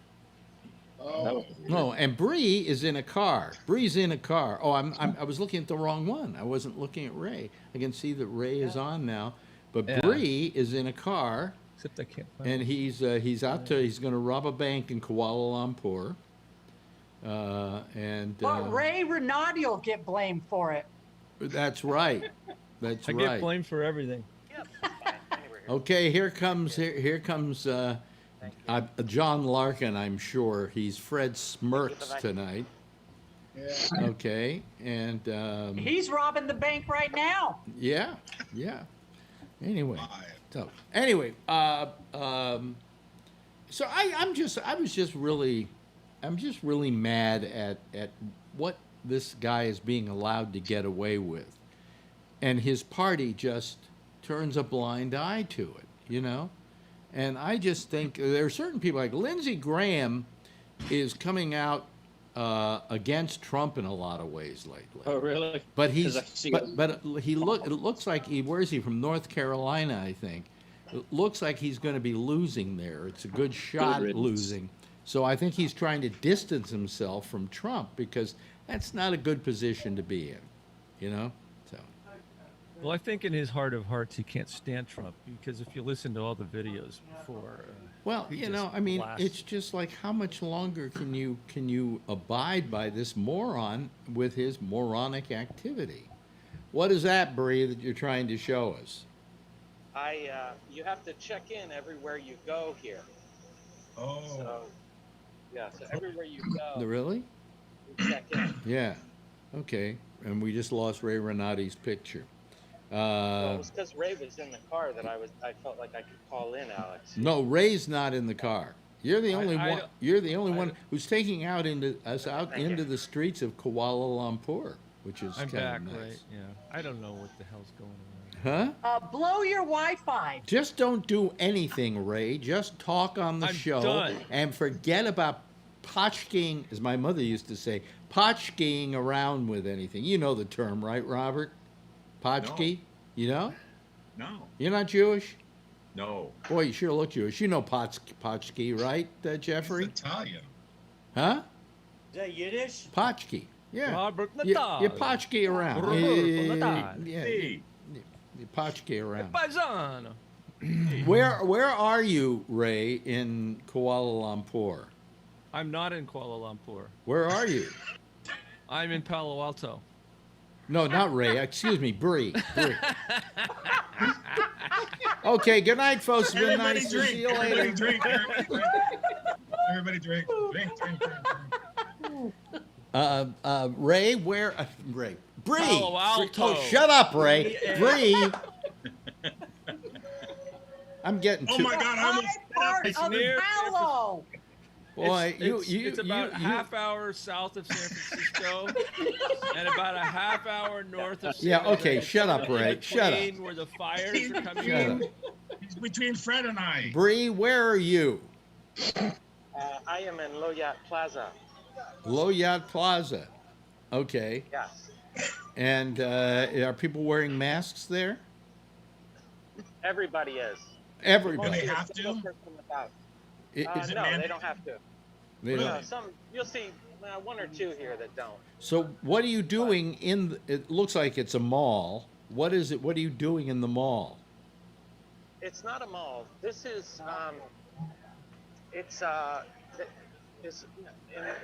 Oh. No, and Bree is in a car. Bree's in a car. Oh, I was looking at the wrong one. I wasn't looking at Ray. I can see that Ray is on now, but Yeah. Bree is in a car, Except I can't find and he's going to rob a bank in Kuala Lumpur. But Ray Renati will get blamed for it. That's right. That's I right. get blamed for everything. Okay, here comes John Larkin. I'm sure he's Fred Smirks tonight. Yeah. Okay, and He's robbing the bank right now. yeah. Anyway, so I'm just really mad at what this guy is being allowed to get away with, and his party just turns a blind eye to it, you know. And I just think there are certain people like Lindsey Graham is coming out against Trump in a lot of ways lately. Oh, really? But he's 'Cause I see but he it looks like where is he from? North Carolina, I think. It looks like he's going to be losing there. It's a good shot at riddance. losing. So I think he's trying to distance himself from Trump because that's not a good position to be in, you know? So Well, I think in his heart of hearts, he can't stand Trump because if you listen to all the videos before, well, he you know, just I mean, blasts. it's just like how much longer can you abide by this moron with his moronic activity? What is that, Bree, that you're trying to show us? You have to check in everywhere you go here. Oh. So, yeah, so everywhere you go, Really? you check in. Yeah. Okay. And we just lost Ray Renati's picture. Well, it was because Ray was in the car that I felt like I could call in, Alex. No, Ray's not in the car. You're the only I one. don't- You're the only one who's taking us out into the streets of Kuala Lumpur, which is I'm kind back, of nice. right? Yeah. I don't know what the hell's going on. Huh? Blow your Wi-Fi. Just don't do anything, Ray. Just talk on the I'm show done. and forget about potchkeying, as my mother used to say, potchkeying around with anything. You know the term, right, Robert? Potchkey? You know? No. You're not Jewish? No. Boy, you sure look Jewish. You know potchkey, right, Jeffrey? He's Italian. Huh? Is that Yiddish? Potchkey. Yeah. Robert You Natal. potchkey around. Roberto Natal. Yeah. Hey. You potchkey around. Paisano. Where are you, Ray, in Kuala Lumpur? I'm not in Kuala Lumpur. Where are you? I'm in Palo Alto. No, not Ray. Excuse me, Bree. Okay, good night, folks. It's been Everybody nice to drink. see you Everybody later. drink. Everybody drink. Everybody drink. Drink. Ray, where? Ray. Bree. Palo Alto. Oh, shut up, Ray. Bree. I'm getting Oh too. my God! I almost Part It's of near Palo. Boy, it's about a half hour south of San Francisco and about a half hour north of San Yeah, okay, Jose. shut up, In Ray. Shut up. between where the fires are coming Shut in. up. It's between Fred and I. Bree, where are you? I am in Loyat Plaza. Loyat Plaza. Okay. Yes. And are people wearing masks there? Everybody is. Everybody. They have to? Is it No, mandated? they don't have to. They No, don't. some you'll see one or two here that don't. So what are you doing it looks like it's a mall. What is it? What are you doing in the mall? It's not a mall. This is it's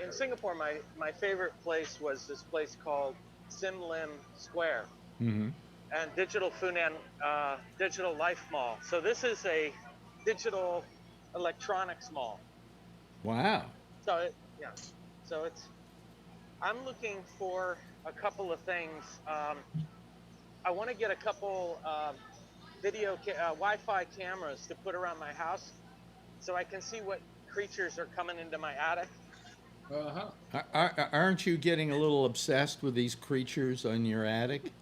in Singapore. My favorite place was this place called Sim Lim Square, Mm-hmm. and Digital Funan Digital Life Mall. So this is a digital electronics mall. Wow. So yeah, so I'm looking for a couple of things. I want to get a couple Wi-Fi cameras to put around my house, so I can see what creatures are coming into my attic. Aren't you getting a little obsessed with these creatures on your attic?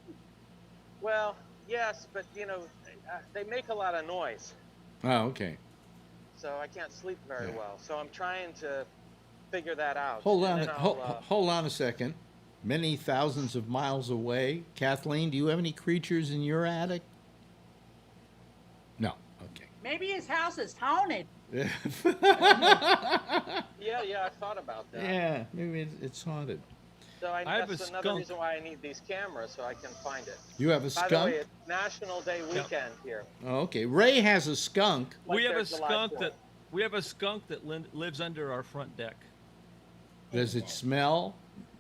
Well, yes, but they make a lot of noise. Oh, okay. So I can't sleep very well. So I'm trying to figure that out. Hold on a second. Many thousands of miles away, Kathleen, do you have any creatures in your attic? No. Okay. Maybe his house is haunted. Yeah, I thought about that. Yeah, maybe it's haunted. So that's another reason why I need these cameras, so I can find it. You have a skunk? By the way, it's National Day weekend here. Oh, okay. Ray has a skunk. We have a skunk that lives under our front deck. Does it smell?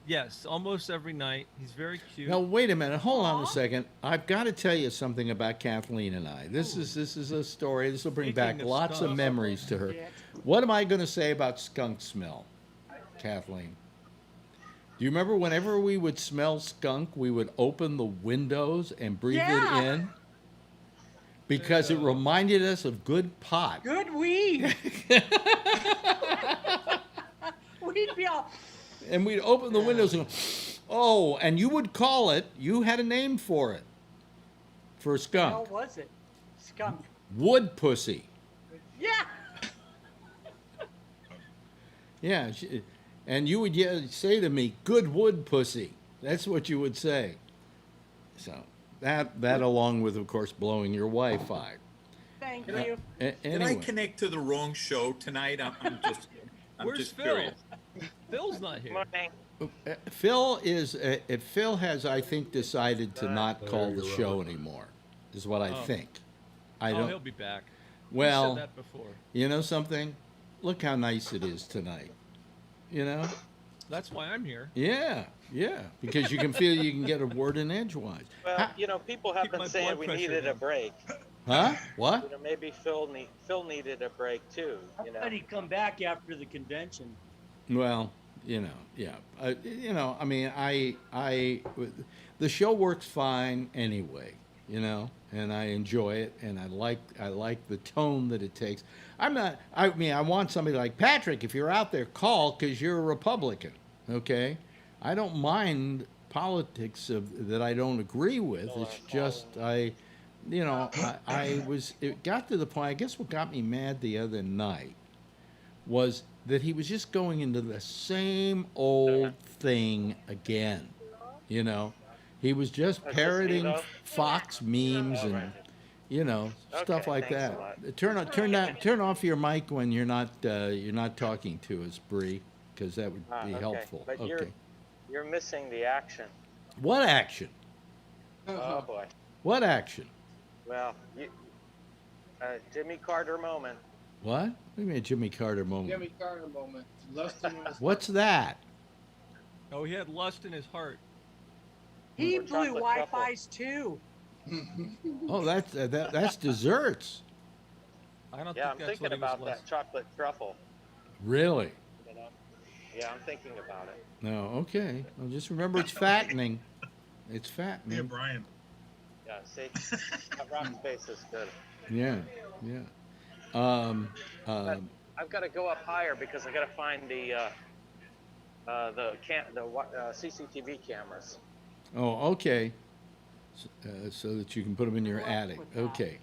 Yes, almost every night. He's very cute. Now wait a minute. Hold on a second. I've got to tell you something about Kathleen and I. This is a story. This will bring back lots of memories to her. What am I going to say about skunk smell, Kathleen? Do you remember whenever we would smell skunk, we would open the windows and breathe it in? Because it reminded us of good pot. Good weed. We'd be all... And we'd open the windows and go, oh, and you would call it, you had a name for it, for a skunk. What was it? Skunk. Wood pussy. Yeah. Yeah, and you would say to me, good wood pussy. That's what you would say. So that along with, of course, blowing your Wi-Fi. Thank you. Did I connect to the wrong show tonight? I'm Where's Phil? curious. Phil's not here. Phil has, I think, decided to not call the show anymore, is what I think. He'll be back. Well, you said that before. You know something? Look how nice it is tonight. You know? That's why I'm here. Yeah, because you can feel you can get a word in edgewise. Well, people have been saying we needed a break. Huh? What? Maybe Phil needed a break too. How did he come back after the convention? Well, yeah. I mean, the show works fine anyway, and I enjoy it, and I like the tone that it takes. I want somebody like Patrick, if you're out there, call, because you're a Republican, okay? I don't mind politics that I don't agree with. It's just, it got to the point, I guess what got me mad the other night was that he was just going into the same old thing again, He was just parroting Fox memes and, stuff like that. Turn off your mic when you're not talking to us, Bree, because that would be helpful. But you're missing the action. What action? Oh boy. What action? Well, Jimmy Carter moment. What? What do you mean a Jimmy Carter moment? Jimmy Carter moment. Lust in his What's that? Oh, he had lust in his heart. He blew Wi-Fi's too. Oh, that's desserts. I don't I'm think that's thinking what about he was that chocolate truffle. Really? Yeah, I'm thinking about it. No, okay. Well, just remember it's fattening. It's fattening. Yeah, Brian. Yeah, see, that rock space is good. Yeah. But I've got to go up higher because I got to find the CCTV cameras. Oh, okay. So that you can put them in your attic. Okay.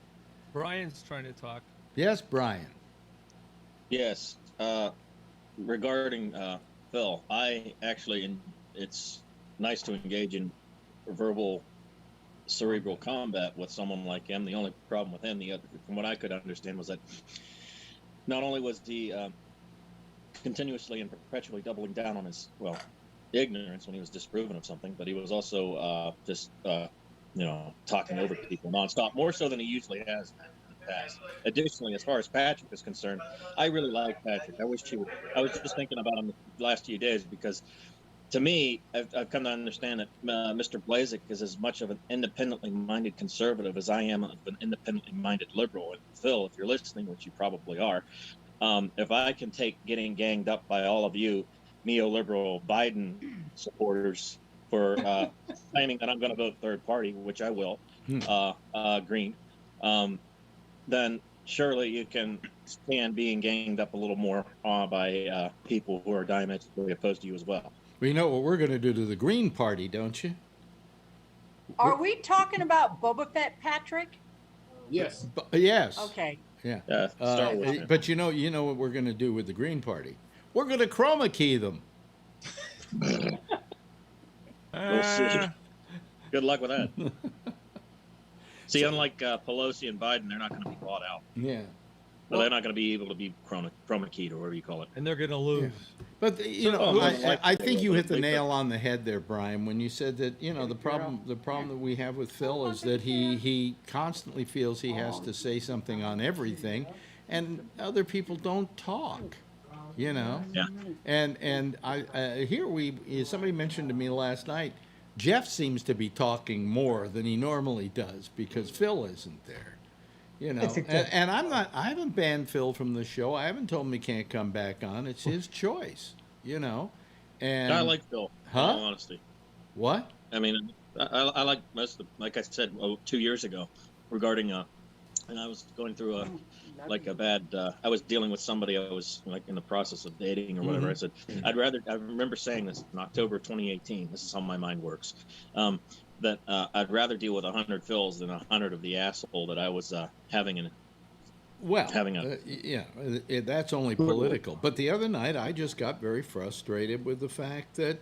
Brian's trying to talk. Yes, Brian. Yes. Regarding Phil, it's nice to engage in verbal cerebral combat with someone like him. The only problem with him, from what I could understand, was that not only was he continuously and perpetually doubling down on his ignorance when he was disproven of something, but he was also talking over people nonstop, more so than he usually has in the past. Additionally, as far as Patrick is concerned, I really like Patrick. I wish he would. I was just thinking about him the last few days because to me, I've come to understand that Mr. Blazek is as much of an independently minded conservative as I am of an independently minded liberal. And Phil, if you're listening, which you probably are, if I can take getting ganged up by all of you neoliberal Biden supporters for claiming that I'm going to vote third party, which I will, green, then surely you can stand being ganged up a little more by people who are diametrically opposed to you as well. Well, you know what we're going to do to the Green Party, don't you? Are we talking about Boba Fett, Patrick? Yes. Yes. Okay. Yeah. Star Wars, but you know what we're going to do with the Green Party? We're going to chroma key them. We'll see. Good luck with that. See, unlike Pelosi and Biden, they're not going to be bought out. Yeah. Well, they're not going to be able to be chroma keyed or whatever you call it. And they're going to lose. Yeah. But I think you hit the nail on the head there, Brian, when you said that the problem that we have with Phil is that he constantly feels he has to say something on everything, and other people don't talk. Yeah. And somebody mentioned to me last night, Jeff seems to be talking more than he normally does because Phil isn't there. And I haven't banned Phil from the show. I haven't told him he can't come back on. It's his choice, And I like Phil, in all honesty. What? I mean, I like most of like I said 2 years ago regarding and I was going through I was dealing with somebody I was like in the process of dating or whatever. Mm-hmm. I said, I remember saying this in October 2018. This is how my mind works. That I'd rather deal with 100 Phils than 100 of the asshole that I was having that's only political. But the other night, I just got very frustrated with the fact that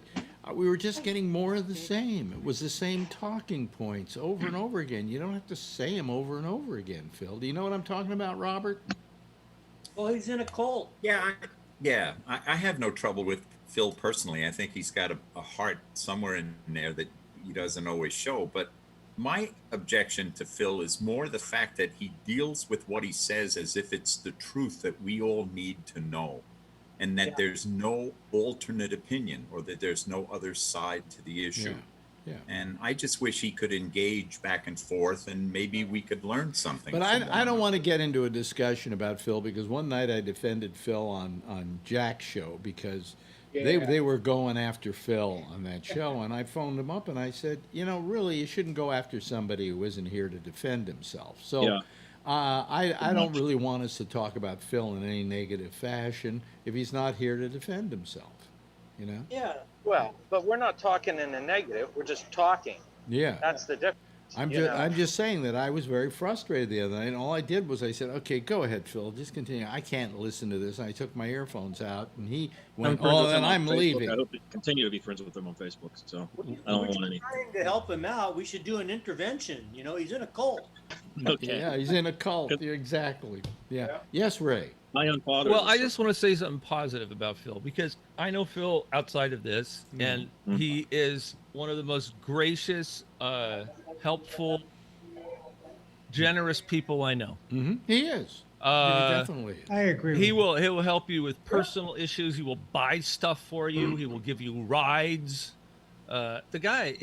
we were just getting more of the same. It was the same talking points over and over again. You don't have to say them over and over again, Phil. Do you know what I'm talking about, Robert? Well, he's in a cult. Yeah, I have no trouble with Phil personally. I think he's got a heart somewhere in there that he doesn't always show. But my objection to Phil is more the fact that he deals with what he says as if it's the truth that we all need to know, and that there's no alternate opinion or that there's no other side to the issue. Yeah. And I just wish he could engage back and forth, and maybe we could learn something. But I don't want to get into a discussion about Phil, because one night I defended Phil on Jack's show because they were going after Phil on that show, and I phoned him up and I said, really, you shouldn't go after somebody who isn't here to defend himself. So I don't really want us to talk about Phil in any negative fashion if he's not here to defend himself, Yeah. Well, but we're not talking in a negative. We're just talking. Yeah. That's the difference. I'm just saying that I was very frustrated the other night, and all I did was I said, okay, go ahead, Phil, just continue. I can't listen to this. And I took my earphones out, and he went, then I'm leaving. I hope to continue to be friends with him on Facebook, so I don't want any. Trying to help him out, we should do an intervention. He's in a cult. Okay. Yeah, he's in a cult. Exactly. Yeah. Yes, Ray. My own father. Well, I just want to say something positive about Phil, because I know Phil outside of this, and he is one of the most gracious, helpful, generous people I know. Mm-hmm. He is. He definitely is. I agree. He will help you with personal issues. He will buy stuff for you. He will give you rides. The guy,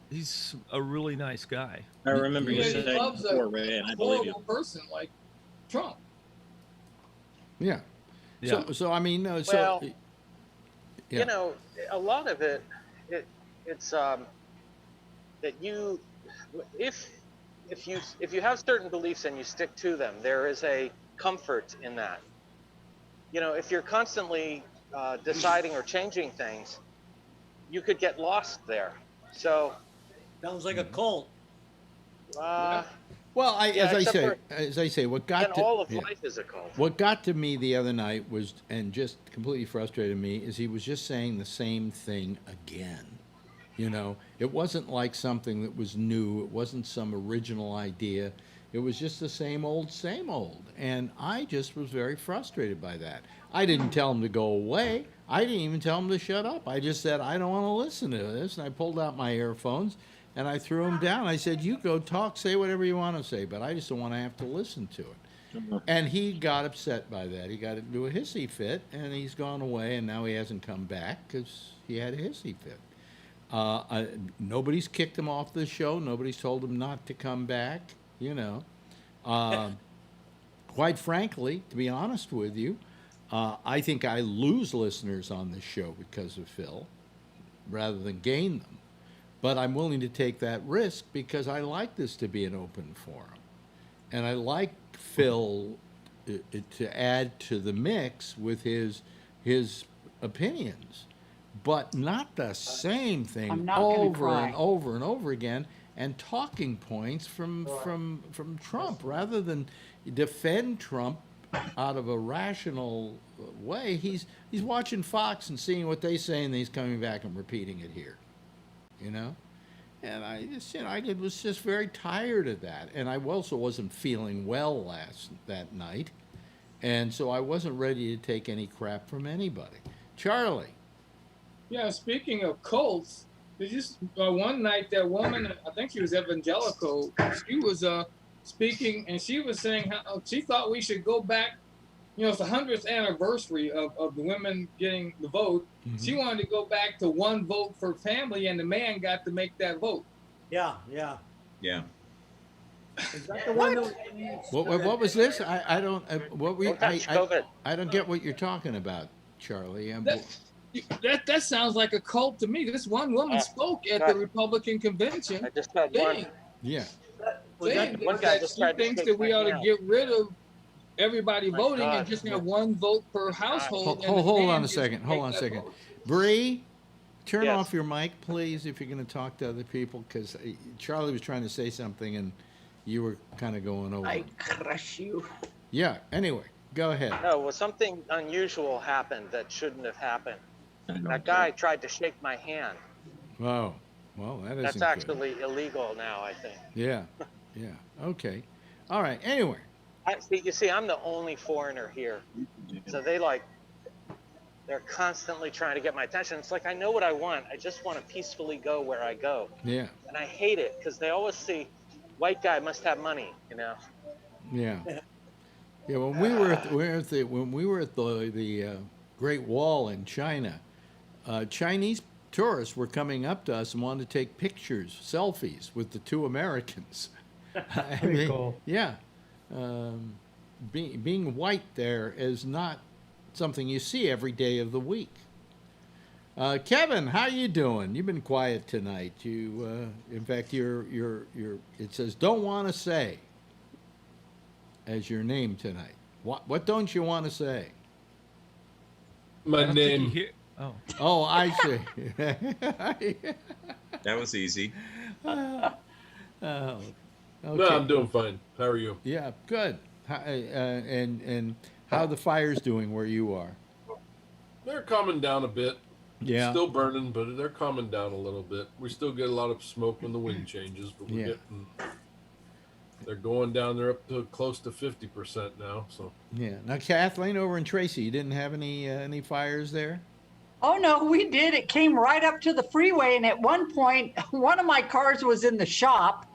he's a really nice guy. I remember you saying before, Ray, and I believe you. Person like Trump. Yeah. So I mean, a lot of it's that you, if you have certain beliefs and you stick to them, there is a comfort in that. If you're constantly deciding or changing things, you could get lost there. So sounds like a cult. Well, as I say, what got to all of life is a cult. What got to me the other night was, and just completely frustrated me, is he was just saying the same thing again. It wasn't like something that was new. It wasn't some original idea. It was just the same old, and I just was very frustrated by that. I didn't tell him to go away. I didn't even tell him to shut up. I just said, I don't want to listen to this, and I pulled out my earphones. And I threw him down. I said, you go talk, say whatever you want to say, but I just don't want to have to listen to it. And he got upset by that. He got into a hissy fit, and he's gone away, and now he hasn't come back because he had a hissy fit. Nobody's kicked him off the show. Nobody's told him not to come back, you know. Quite frankly, to be honest with you, I think I lose listeners on this show because of Phil rather than gain them. But I'm willing to take that risk because I like this to be an open forum. And I like Phil to add to the mix with his opinions, but not the same thing over and over and over again, and talking points from Trump rather than defend Trump out of a rational way. He's watching Fox and seeing what they say, and he's coming back and repeating it here, you know. And I just, I was just very tired of that. And I also wasn't feeling well that night. And so I wasn't ready to take any crap from anybody. Charlie. Yeah, speaking of cults, there's just one night that woman, I think she was evangelical, she was speaking, and she was saying how she thought we should go back. It's the 100th anniversary of the women getting the vote. Mm-hmm. She wanted to go back to one vote for family, and the man got to make that vote. Yeah. Is that the one that what was this? I don't. I don't get what you're talking about, Charlie. That sounds like a cult to me. This one woman spoke at the Republican convention. I just had one. Yeah. Saying that she thinks that we ought to get rid of everybody voting and just have one vote per household. Hold on a second. Bree, turn off your mic, please, if you're going to talk to other people, because Charlie was trying to say something and you were kind of going over. I crush you. Yeah. Anyway, go ahead. No, well, something unusual happened that shouldn't have happened. That guy tried to shake my hand. Oh, well, that's actually illegal now, I think. Yeah. Okay. All right. Anyway. You see, I'm the only foreigner here, so they're constantly trying to get my attention. It's like, I know what I want. I just want to peacefully go where I go. Yeah. And I hate it because they always see white guy must have money, Yeah. Yeah. When we were at the Great Wall in China, Chinese tourists were coming up to us and wanted to take pictures, selfies with the two Americans. Pretty cool. Yeah. Being white there is not something you see every day of the week. Kevin, how you doing? You've been quiet tonight. You, in fact, you're. It says "don't want to say" as your name tonight. What don't you want to say? My name. Oh, I see. That was easy. Okay. No, I'm doing fine. How are you? Yeah, good. And how are the fires doing where you are? They're calming down a bit. Yeah. Still burning, but they're calming down a little bit. We still get a lot of smoke when the wind changes, but they're going down. They're up to close to 50% now. So. Yeah. Now, Kathleen, over in Tracy, you didn't have any fires there? Oh, no, we did. It came right up to the freeway. And at one point, one of my cars was in the shop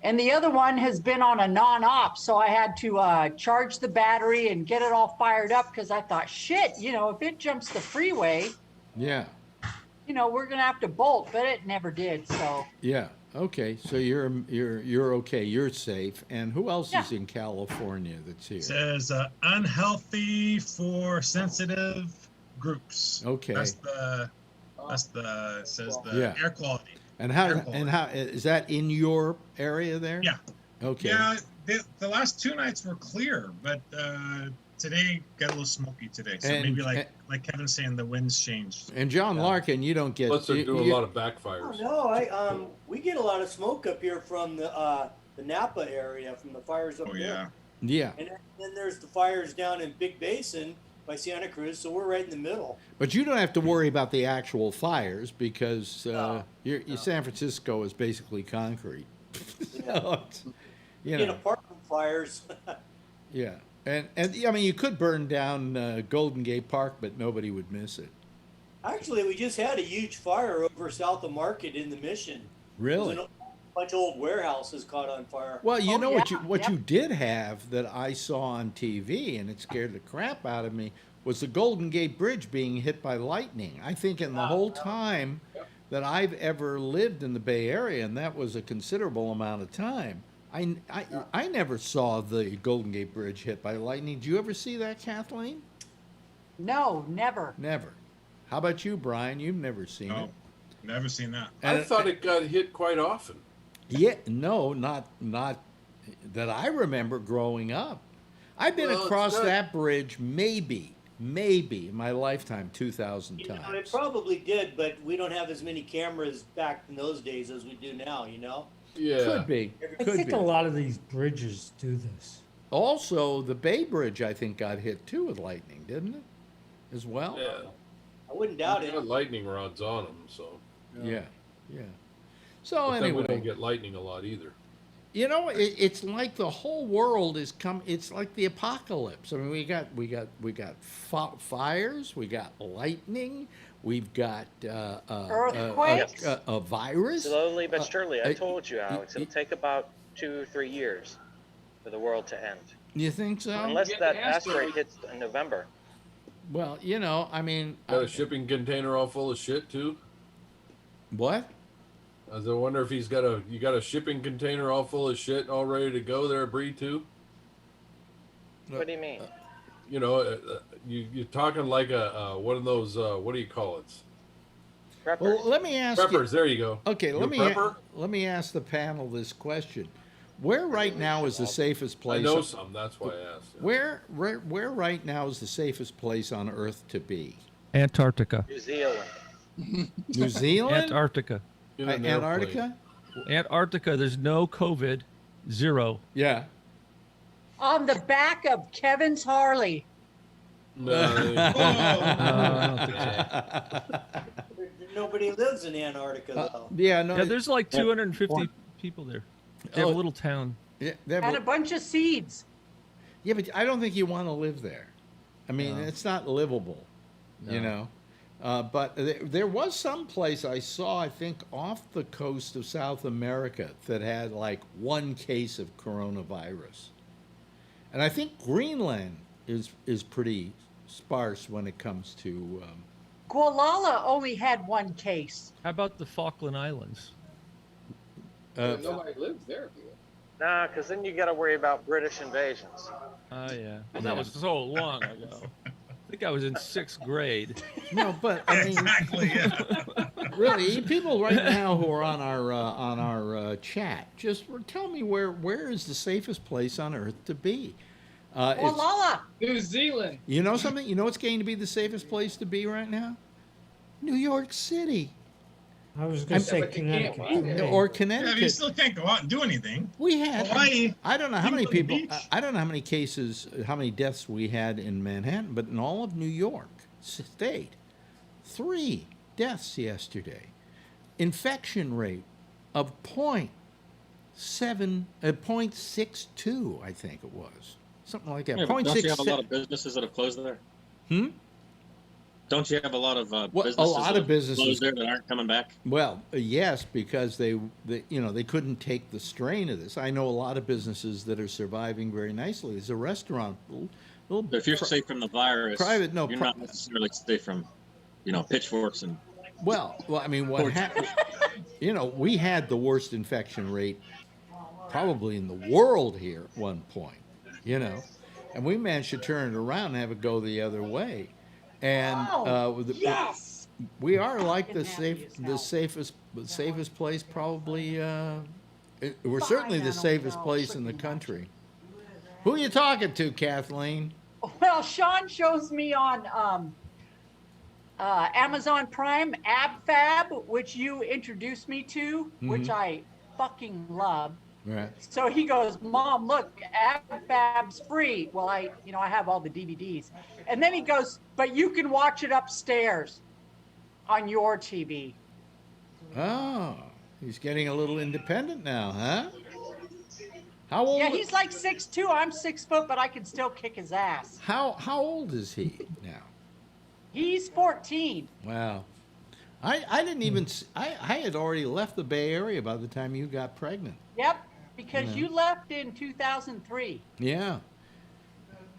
and the other one has been on a non-op. So I had to charge the battery and get it all fired up because I thought, shit, if it jumps the freeway, yeah, we're going to have to bolt, but it never did. So yeah. Okay. So you're okay. You're safe. And who else is in California that's here? It says unhealthy for sensitive groups. Okay. That's the air quality. And how is that in your area there? Yeah. Okay. Yeah, the last two nights were clear, but today got a little smoky today. So maybe like Kevin's saying, the winds changed. And John Larkin, you don't get. Plus, they're doing a lot of backfires. Oh, no, we get a lot of smoke up here from the Napa area, from the fires up there. Yeah. And then there's the fires down in Big Basin by Santa Cruz, so we're right in the middle. But you don't have to worry about the actual fires because San Francisco is basically concrete. In apartment fires. Yeah, and I mean, you could burn down Golden Gate Park, but nobody would miss it. Actually, we just had a huge fire over south of Market in the Mission. Really? bunch of old warehouses caught on fire. Well, you know what you did have that I saw on TV, and it scared the crap out of me, was the Golden Gate Bridge being hit by lightning. I think in the whole time that I've ever lived in the Bay Area, and that was a considerable amount of time, I never saw the Golden Gate Bridge hit by lightning. Did you ever see that, Kathleen? No, never. Never. How about you, Brian? You've never seen it. Never seen that. I thought it got hit quite often. Yeah, no, not that I remember growing up. I've been across that bridge maybe in my lifetime 2,000 times. It probably did, but we don't have as many cameras back in those days as we do now, you know? Yeah. Could be. I think a lot of these bridges do this. Also, the Bay Bridge, I think, got hit too with lightning, didn't it? As well? Yeah. I wouldn't doubt it. Got lightning rods on them, so. Yeah. So but anyway, then we don't get lightning a lot either. You know, it's like the whole world is it's like the apocalypse. I mean, we got fires, we got lightning, we've got earthquakes, a virus. Slowly but surely, I told you, Alex, it'll take about 2 or 3 years for the world to end. You think so? Unless that asteroid hits in November. Well, you know, I mean, got a shipping container all full of shit too. What? I wonder if you got a shipping container all full of shit all ready to go there, Bree, too? What do you mean? You know, you're talking like a one of those, what do you call it? Preppers. Well, let me ask Preppers, there you go. Okay, let me ask the panel this question. Where right now is the safest place? I know some, that's why I asked. Yeah. Where right now is the safest place on Earth to be? Antarctica. New Zealand. New Zealand? Antarctica. Antarctica? Antarctica, there's no COVID. Zero. Yeah. On the back of Kevin's Harley. No, I don't think so. Nobody lives in Antarctica, though. Yeah, no. Yeah, there's like 250 people there. They have a little town. Yeah, And a bunch of seeds. Yeah, but I don't think you want to live there. I mean, it's not livable, you know. But there was some place I saw, I think, off the coast of South America that had like 1 case of coronavirus. And I think Greenland is pretty sparse when it comes to... Gualala only had 1 case. How about the Falkland Islands? Nobody lives there. Nah, because then you got to worry about British invasions. Oh, yeah. Well, that was so long ago. I think I was in 6th grade. No, but I mean, exactly. Yeah. Really, people right now who are on our chat, just tell me where is the safest place on Earth to be? Gualala, New Zealand. You know something? You know what's going to be the safest place to be right now? New York City. I was going to say Connecticut. Or Connecticut. Yeah, you still can't go out and do anything. We had. Hawaii. I don't know how many People on the people. beach. I don't know how many cases, how many deaths we had in Manhattan, but in all of New York State, 3 deaths yesterday. Infection rate of 0.62, I think it was, something like that. Yeah, don't you have a lot 0.66. of businesses that have closed there? Hmm. Don't you have a lot of businesses? A lot that of have businesses closed there that aren't coming back? Well, yes, because they they couldn't take the strain of this. I know a lot of businesses that are surviving very nicely. There's a restaurant. So if you're safe from the virus, private, no, you're not necessarily safe from, pitchforks and. Well, I mean, what happened? We had the worst infection rate probably in the world here at one point. And we managed to turn it around and have it go the other way. And yes, we are like the safest place probably. We're certainly the safest place in the country. Who are you talking to, Kathleen? Well, Sean shows me on Amazon Prime AbFab, which you introduced me to, which I fucking love. Right. So he goes, Mom, look, AbFab's free. Well, I have all the DVDs. And then he goes, but you can watch it upstairs on your TV. Oh, he's getting a little independent now, huh? How old? Yeah, he's like 6'2". I'm 6 foot, but I can still kick his ass. How old is he now? He's 14. Wow. I didn't even. I had already left the Bay Area by the time you got pregnant. Yep, because You you left in 2003. Yeah.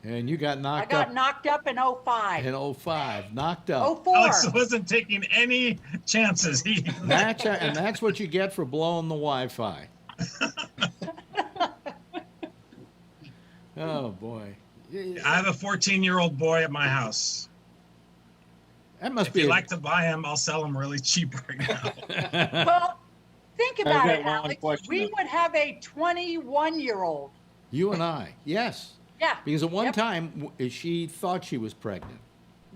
And you got I knocked got up knocked up in 05. in '05. Knocked up. 04. Alex wasn't taking any chances. And that's what you get for blowing the Wi-Fi. Oh boy. I have a 14-year-old boy at my house. That must if be. If you like to buy him, I'll sell him really cheap right now. Well, think about got it, one Alex. question. We would have a 21-year-old. You and I, yes. Yeah. Because at one time she thought she was pregnant,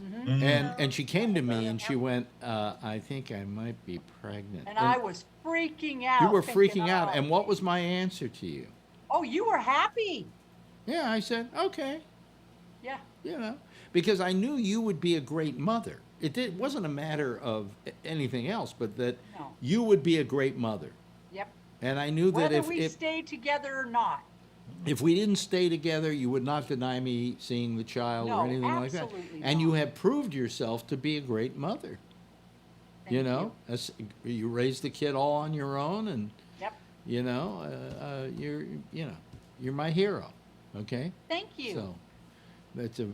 Mm-hmm. and she came to me and she went, "I think I might be pregnant." And I was freaking out. You were thinking, freaking out, "Oh." and what was my answer to you? Oh, you were happy. Yeah, I said, "Okay." Yeah. You know, because I knew you would be a great mother. It wasn't a matter of anything else, but that No. you would be a great mother. Yep. And I knew that Whether we if stayed together or not. we didn't stay together, you would not deny me seeing the child No, or anything like that. absolutely And you not. have proved yourself to be a great mother. You know, you raised the kid all on your own, and Yep. you know, you're my hero. Okay. Thank you. So that's a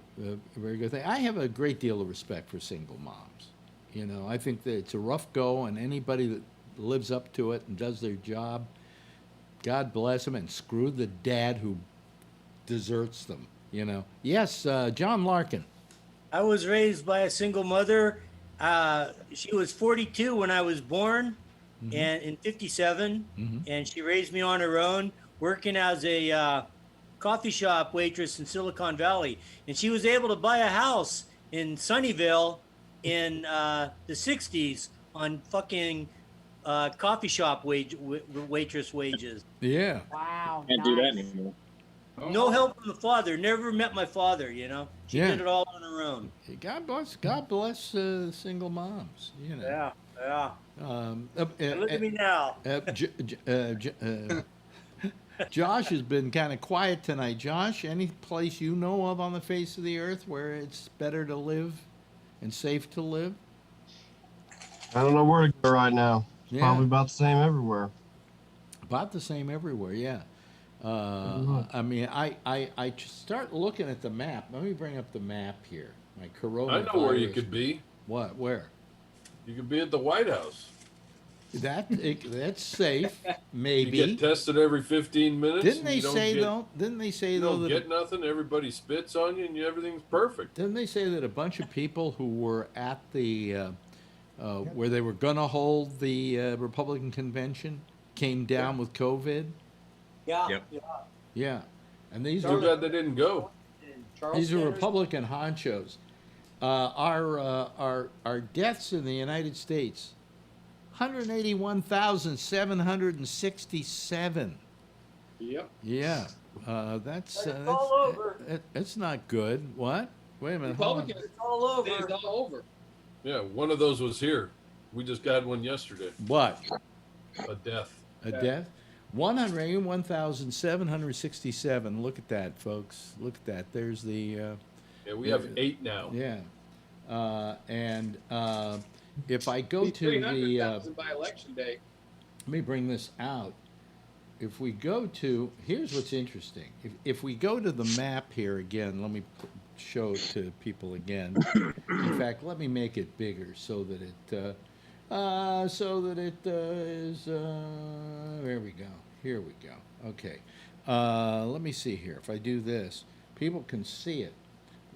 very good thing. I have a great deal of respect for single moms. You know, I think that it's a rough go, and anybody that lives up to it and does their job, God bless them, and screw the dad who deserts them. You know. Yes, John Larkin. I was raised by a single mother. She was 42 when I was born, and in 57, and she raised me on her own, working as a coffee shop waitress in Silicon Valley. And she was able to buy a house in Sunnyvale in the 60s on fucking coffee shop waitress wages. Yeah. Wow. Can't do that anymore. No help from the father. Never met my father, you know. She Yeah. did it all on her own. God bless single moms. You know. Yeah, yeah. And look at me now. Josh has been kind of quiet tonight. Josh, any place you know of on the face of the earth where it's better to live and safe to live? I don't know where to go right now. It's Yeah. probably about the same everywhere. About the same everywhere, yeah. I mean, I start looking at the map. Let me bring up the map here. My coronavirus. I know where you could be. What? Where? You could be at the White House. That's safe, maybe. You get tested every 15 minutes. Didn't they and you don't say get- though? Didn't they say You though don't that get nothing. Everybody spits on you, and everything's perfect. Didn't they say that a bunch of people who were at the where they were going to hold the Republican convention came down with COVID? Yeah. Yep. Yeah. Yeah, and these Too are bad they didn't go. these are Republican honchos. Our deaths in the United States, 181,767. Yep. Yeah, that's all over. That's not good. What? Wait a minute. hold on. Republicans, It's all over. it's all over. Yeah, one of those was here. We just got one yesterday. What? A death. A death? 181,767. Look at that, folks. Look at that. There's the. Yeah, we have 8 now. Yeah. And if I go to the. 300,000 by election day. Let me bring this out. If we go to. Here's what's interesting. If we go to the map here again, let me show it to people again. In fact, let me make it bigger so that it. Is. There we go. Here we go. Okay. Let me see here. If I do this, people can see it.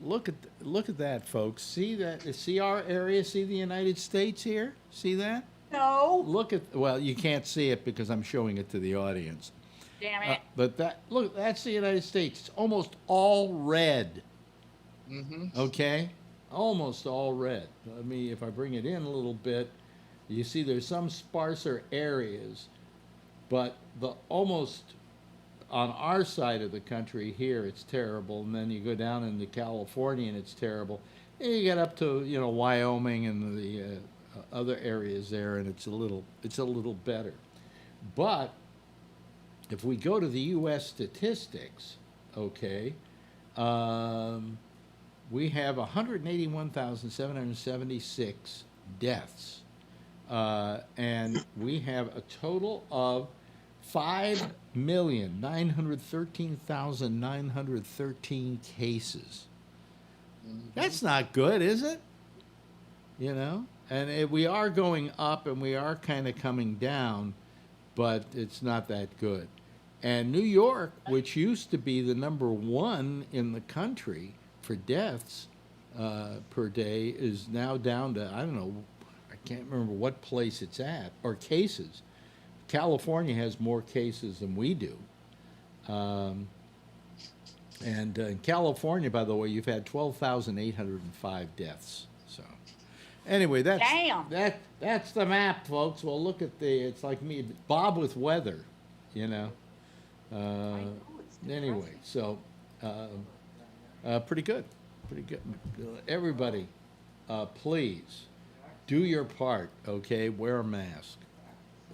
Look at that, folks. See that? See our area? See the United States here? See that? No. Look at. Well, you can't see it because I'm showing it to the audience. Damn it. But that's the United States. It's almost all red. Mm-hmm. Okay, almost all red. I mean, if I bring it in a little bit, you see there's some sparser areas, but the almost on our side of the country here, it's terrible. And then you go down into California and it's terrible. And you get up to Wyoming and the other areas there, and it's a little better. But if we go to the U.S. statistics, okay. We have 181,776 deaths. And we have a total of 5,913,913 cases. That's not good, is it? You know? And we are going up and we are kind of coming down, but it's not that good. And New York, which used to be the number one in the country for deaths per day, is now down to, I don't know, I can't remember what place it's at, or cases. California has more cases than we do. And in California, by the way, you've had 12,805 deaths. So anyway, that's the map, folks. We'll look at it's like me, Bob with weather, you know. Anyway, so pretty good. Everybody, please do your part, okay? Wear a mask.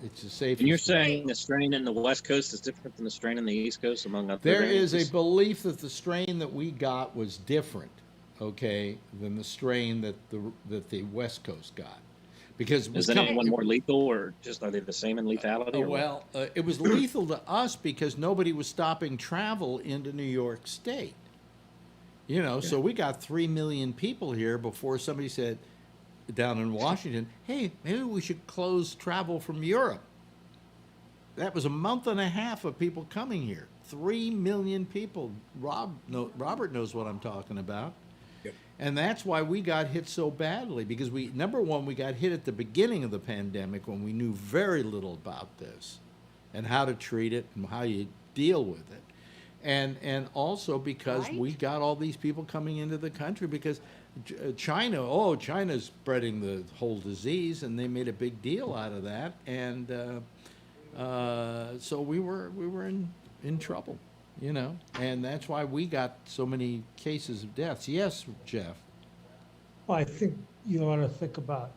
It's a safe. And you're saying the strain in the West Coast is different than the strain in the East Coast, among other There variants? is a belief that the strain that we got was different, okay, than the strain that the West Coast got. Because is anyone more lethal, or just are they the same in lethality? It was lethal to us because nobody was stopping travel into New York State. You know, so we got 3 million people here before somebody said down in Washington, hey, maybe we should close travel from Europe. That was a month and a half of people coming here. 3 million people. Robert knows what I'm talking about. And that's why we got hit so badly, because number one, we got hit at the beginning of the pandemic when we knew very little about this and how to treat it and how you deal with it. And also because we got all these people coming into the country because China's spreading the whole disease, and they made a big deal out of that. And so we were in trouble. You know, and that's why we got so many cases of deaths. Yes, Jeff. Well, I think you ought to think about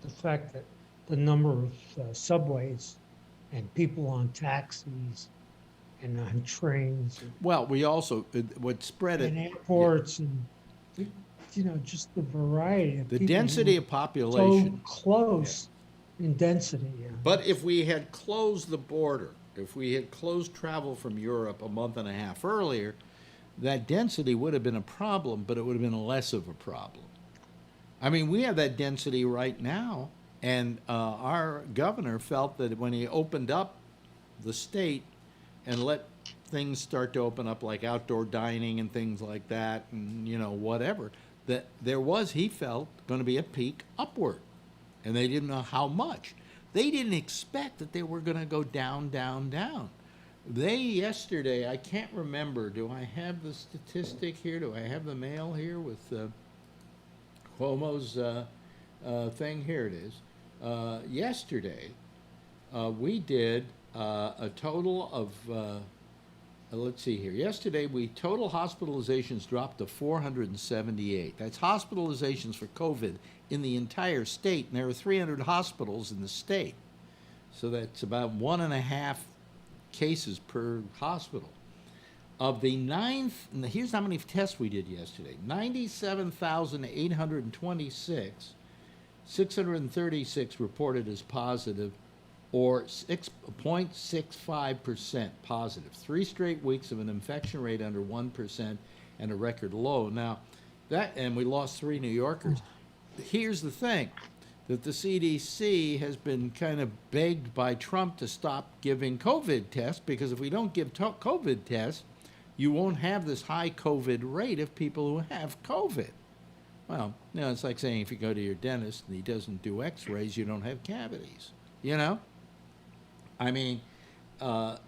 the fact that the number of subways and people on taxis and on trains. Well, we also would spread it. And airports and, you know, just the variety of the people density of population. So close in density. Yeah. But if we had closed the border, if we had closed travel from Europe a month and a half earlier, that density would have been a problem, but it would have been less of a problem. I mean, we have that density right now, and our governor felt that when he opened up the state and let things start to open up, like outdoor dining and things like that, and, you know, whatever, that there was, he felt, going to be a peak upward, and they didn't know how much. They didn't expect that they were going to go down, down, down. They yesterday, I can't remember, do I have the statistic here? Do I have the mail here with Cuomo's thing? Here it is. Yesterday, we did a total of, let's see here. Yesterday, total hospitalizations dropped to 478. That's hospitalizations for COVID in the entire state, and there are 300 hospitals in the state. So that's about 1.5 cases per hospital. Of the here's how many tests we did yesterday. 97,826, 636 reported as positive, or 6.65% positive. 3 straight weeks of an infection rate under 1% and a record low. Now, and we lost 3 New Yorkers. Here's the thing, that the CDC has been kind of begged by Trump to stop giving COVID tests, because if we don't give COVID tests, you won't have this high COVID rate of people who have COVID. Well, you know, it's like saying if you go to your dentist and he doesn't do x-rays, you don't have cavities, you know? I mean, the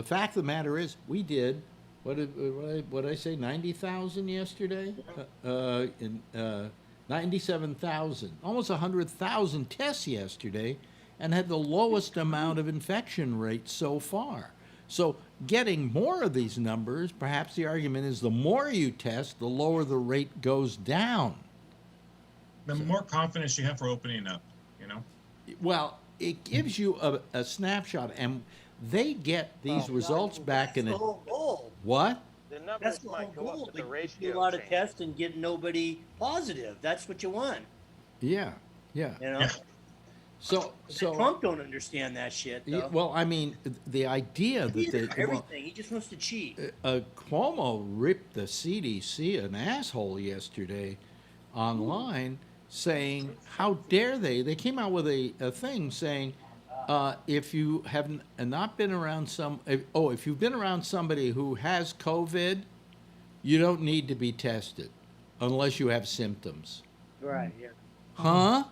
fact of the matter is, we did, what did I say, 90,000 yesterday? 97,000, almost 100,000 tests yesterday, and had the lowest amount of infection rate so far. So getting more of these numbers, perhaps the argument is the more you test, the lower the rate goes down. The more confidence you have for opening up, you know? Well, it gives you a snapshot, and they get these results back in the whole goal. What? The numbers That's the whole might go goal. up, but the Do ratio a lot of changes. tests and get nobody positive. That's what you want. Yeah. You know? Yeah. So Trump don't understand that shit, though. well, I mean, the idea that they everything. He just wants to cheat. Cuomo ripped the CDC an asshole yesterday online, saying, "How dare they?" They came out with a thing saying, if you have not been around if you've been around somebody who has COVID, you don't need to be tested unless you have symptoms. Right. Yeah. Huh?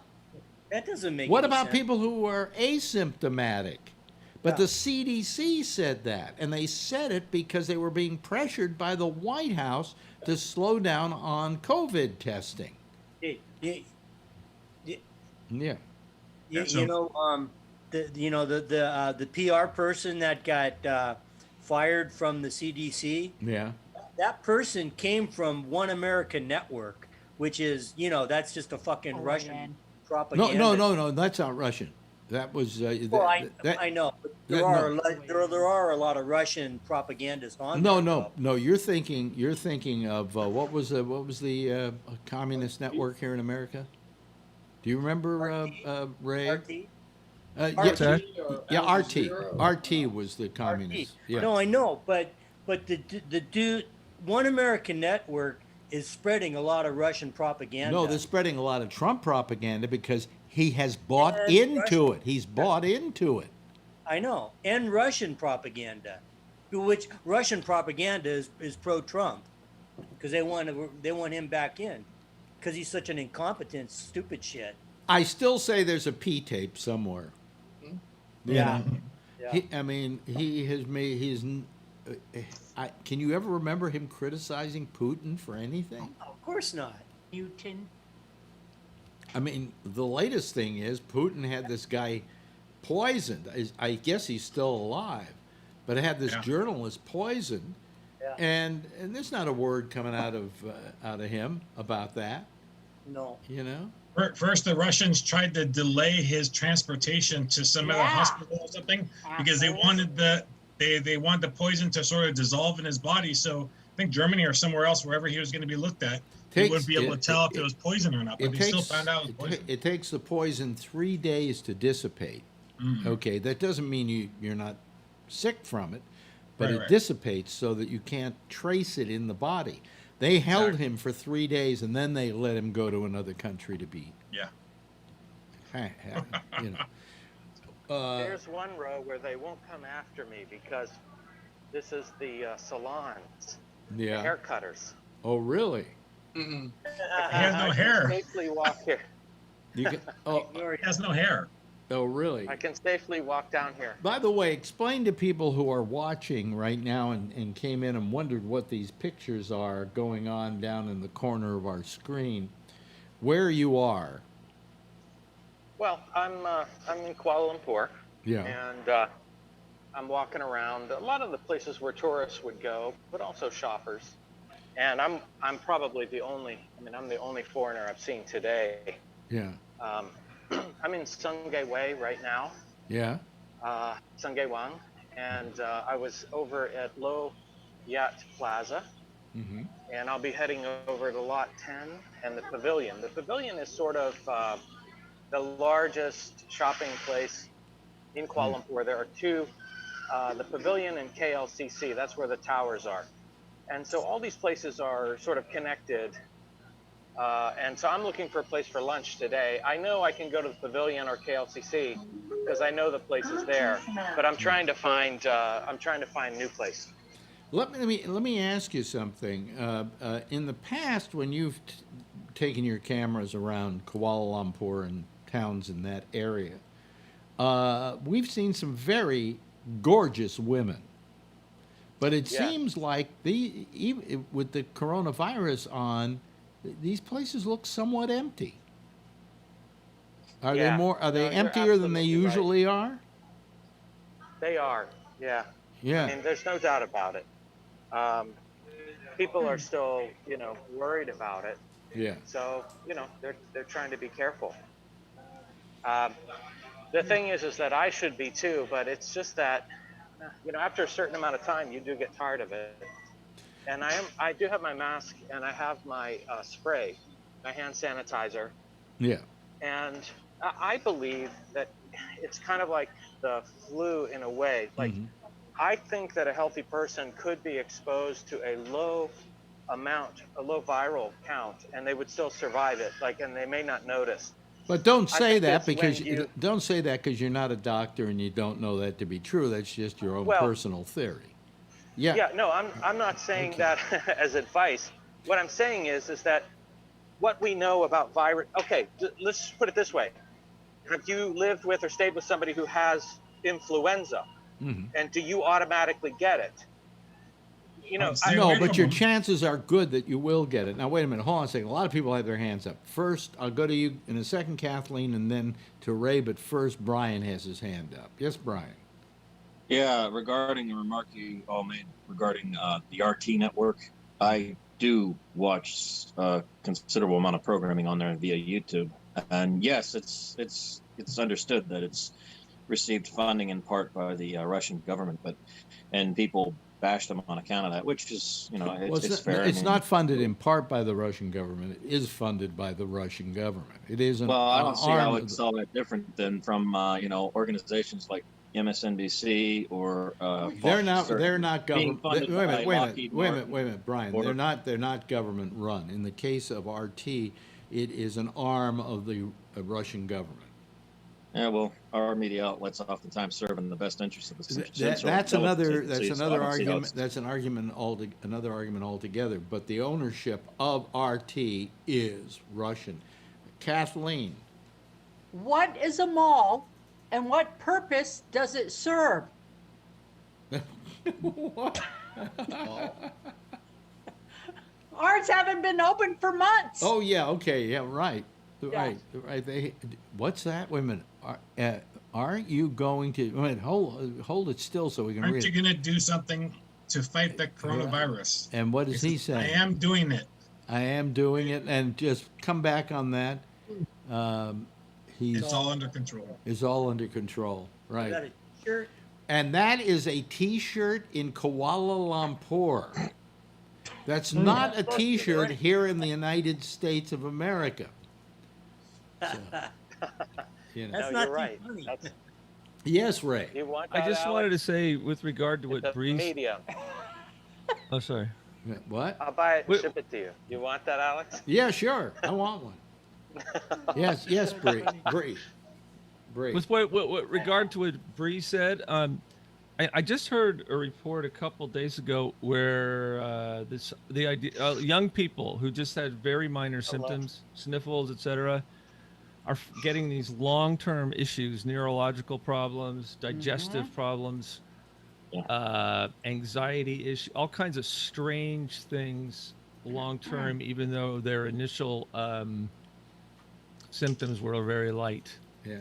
That doesn't make. What any about sense. people who are asymptomatic? But the CDC said that, and they said it because they were being pressured by the White House to slow down on COVID testing. Yeah. Yeah. You know, the PR person that got fired from the CDC. Yeah. That person came from One America Network, which is, that's just a fucking Russian propaganda. No, that's not Russian. That was. Well, I know, but there are a lot of Russian propagandists on there. No. You're thinking of what was the communist network here in America? Do you remember Ray? RT? RT was the communist. Yeah. No, I know, but the dude, One American Network is spreading a lot of Russian propaganda. No, they're spreading a lot of Trump propaganda because he has bought into it. He's bought into it. I know, and Russian propaganda, which Russian propaganda is pro-Trump, because they want him back in, because he's such an incompetent, stupid shit. I still say there's a P tape somewhere. Yeah. He has made can you ever remember him criticizing Putin for anything? Of course not. Putin. I mean, the latest thing is Putin had this guy poisoned. I guess he's still alive, but had this journalist poisoned, and there's not a word coming out of him about that. No. First, the Russians tried to delay his transportation to some other hospital or something because they wanted they wanted the poison to sort of dissolve in his body. So I think Germany or somewhere else, wherever he was going to be looked at, he wouldn't be able to tell if it was poison or not. But he still found out it was poison. It takes the poison 3 days to dissipate. Mm-hmm. Okay, that doesn't mean you're not sick from it, but it dissipates so that you can't trace it in the body. They held him for 3 days, and then they let him go to another country to be. Yeah. There's one row where they won't come after me because this is the salons, the hair cutters. Oh, really? Mm-mm. He has no hair. I can safely walk here. He has no hair. Oh, really? I can safely walk down here. By the way, explain to people who are watching right now and came in and wondered what these pictures are going on down in the corner of our screen, where you are. Well, I'm in Kuala Lumpur. Yeah. And I'm walking around a lot of the places where tourists would go, but also shoppers. And I'm probably the only foreigner I've seen today. Yeah. I'm in Sungei Way right now. Yeah. Sungei Wang, and I was over at Lo Yat Plaza, and I'll be heading over to Lot 10 and the Pavilion. The Pavilion is sort of the largest shopping place in Kuala Lumpur. There are two, the Pavilion and KLCC. That's where the towers are, and so all these places are sort of connected. And so I'm looking for a place for lunch today. I know I can go to the Pavilion or KLCC because I know the place is there, but I'm trying to find a new place. Let me ask you something. In the past, when you've taken your cameras around Kuala Lumpur and towns in that area, we've seen some very gorgeous women. But it seems like with the coronavirus on, these places look somewhat empty. Are they emptier than they usually are? They are, yeah. Yeah. I mean, there's no doubt about it. People are still, worried about it. Yeah. So, they're trying to be careful. The thing is that I should be too, but it's just that, after a certain amount of time, you do get tired of it. And I do have my mask, and I have my spray, my hand sanitizer. Yeah. And I believe that it's kind of like the flu in a way. Like, I think that a healthy person could be exposed to a low viral count, and they would still survive it. Like, and they may not notice. But don't I say think that it's when because you- don't say that because you're not a doctor and you don't know that to be true. That's just your own Well, personal theory. Yeah. Yeah, no, I'm not saying that as advice. What I'm saying is that what we know about virus. Okay, let's put it this way: have you lived with or stayed with somebody who has influenza, and do you automatically get it? You know, No, but your chances are good that you will get it. Now, wait a minute. Hold on a second. A lot of people have their hands up. First, I'll go to you in a second, Kathleen, and then to Ray. But first, Brian has his hand up. Yes, Brian. Yeah, regarding the remark you all made regarding the RT network, I do watch a considerable amount of programming on there via YouTube, and yes, it's understood that it's received funding in part by the Russian government, and people bash them on account of that, which is it's fair. It's not funded in part by the Russian government. It is funded by the Russian government. It isn't. Well, I don't see how it's all that different than from organizations like MSNBC or they're not government. Wait a minute, Brian. Order. They're not government run. In the case of RT, it is an arm of the Russian government. Yeah, well, our media outlets oftentimes serve in the best interest of the citizens. That's another argument. That's another argument altogether. But the ownership of RT is Russian. Kathleen. What is a mall, and what purpose does it serve? What? Ours haven't been open for months. Oh yeah. Okay. Yeah. Right. Right. What's that? Wait a minute. Aren't you going to? Wait, hold it still so we can read. Aren't you going to do something to fight the coronavirus? And what does he say? I am doing it. I am doing it, and just come back on that. It's all under control. It's all under control, right? Got a shirt. And that is a T-shirt in Kuala Lumpur. That's not a T-shirt here in the United States of America. So, That's not you're right. Yes, Ray. You want I that, just Alex? wanted to say with regard to what Breeze. Medium. Oh, sorry. What? I'll buy it and ship it to you. You want that, Alex? Yeah, sure. I want one. yes, Bree. With what regard to what Bree said, I just heard a report a couple days ago where the idea young people who just had very minor symptoms, sniffles, etc., are getting these long-term issues, neurological problems, digestive problems, anxiety issue, all kinds of strange things long-term, even though their initial symptoms were very light. Yeah.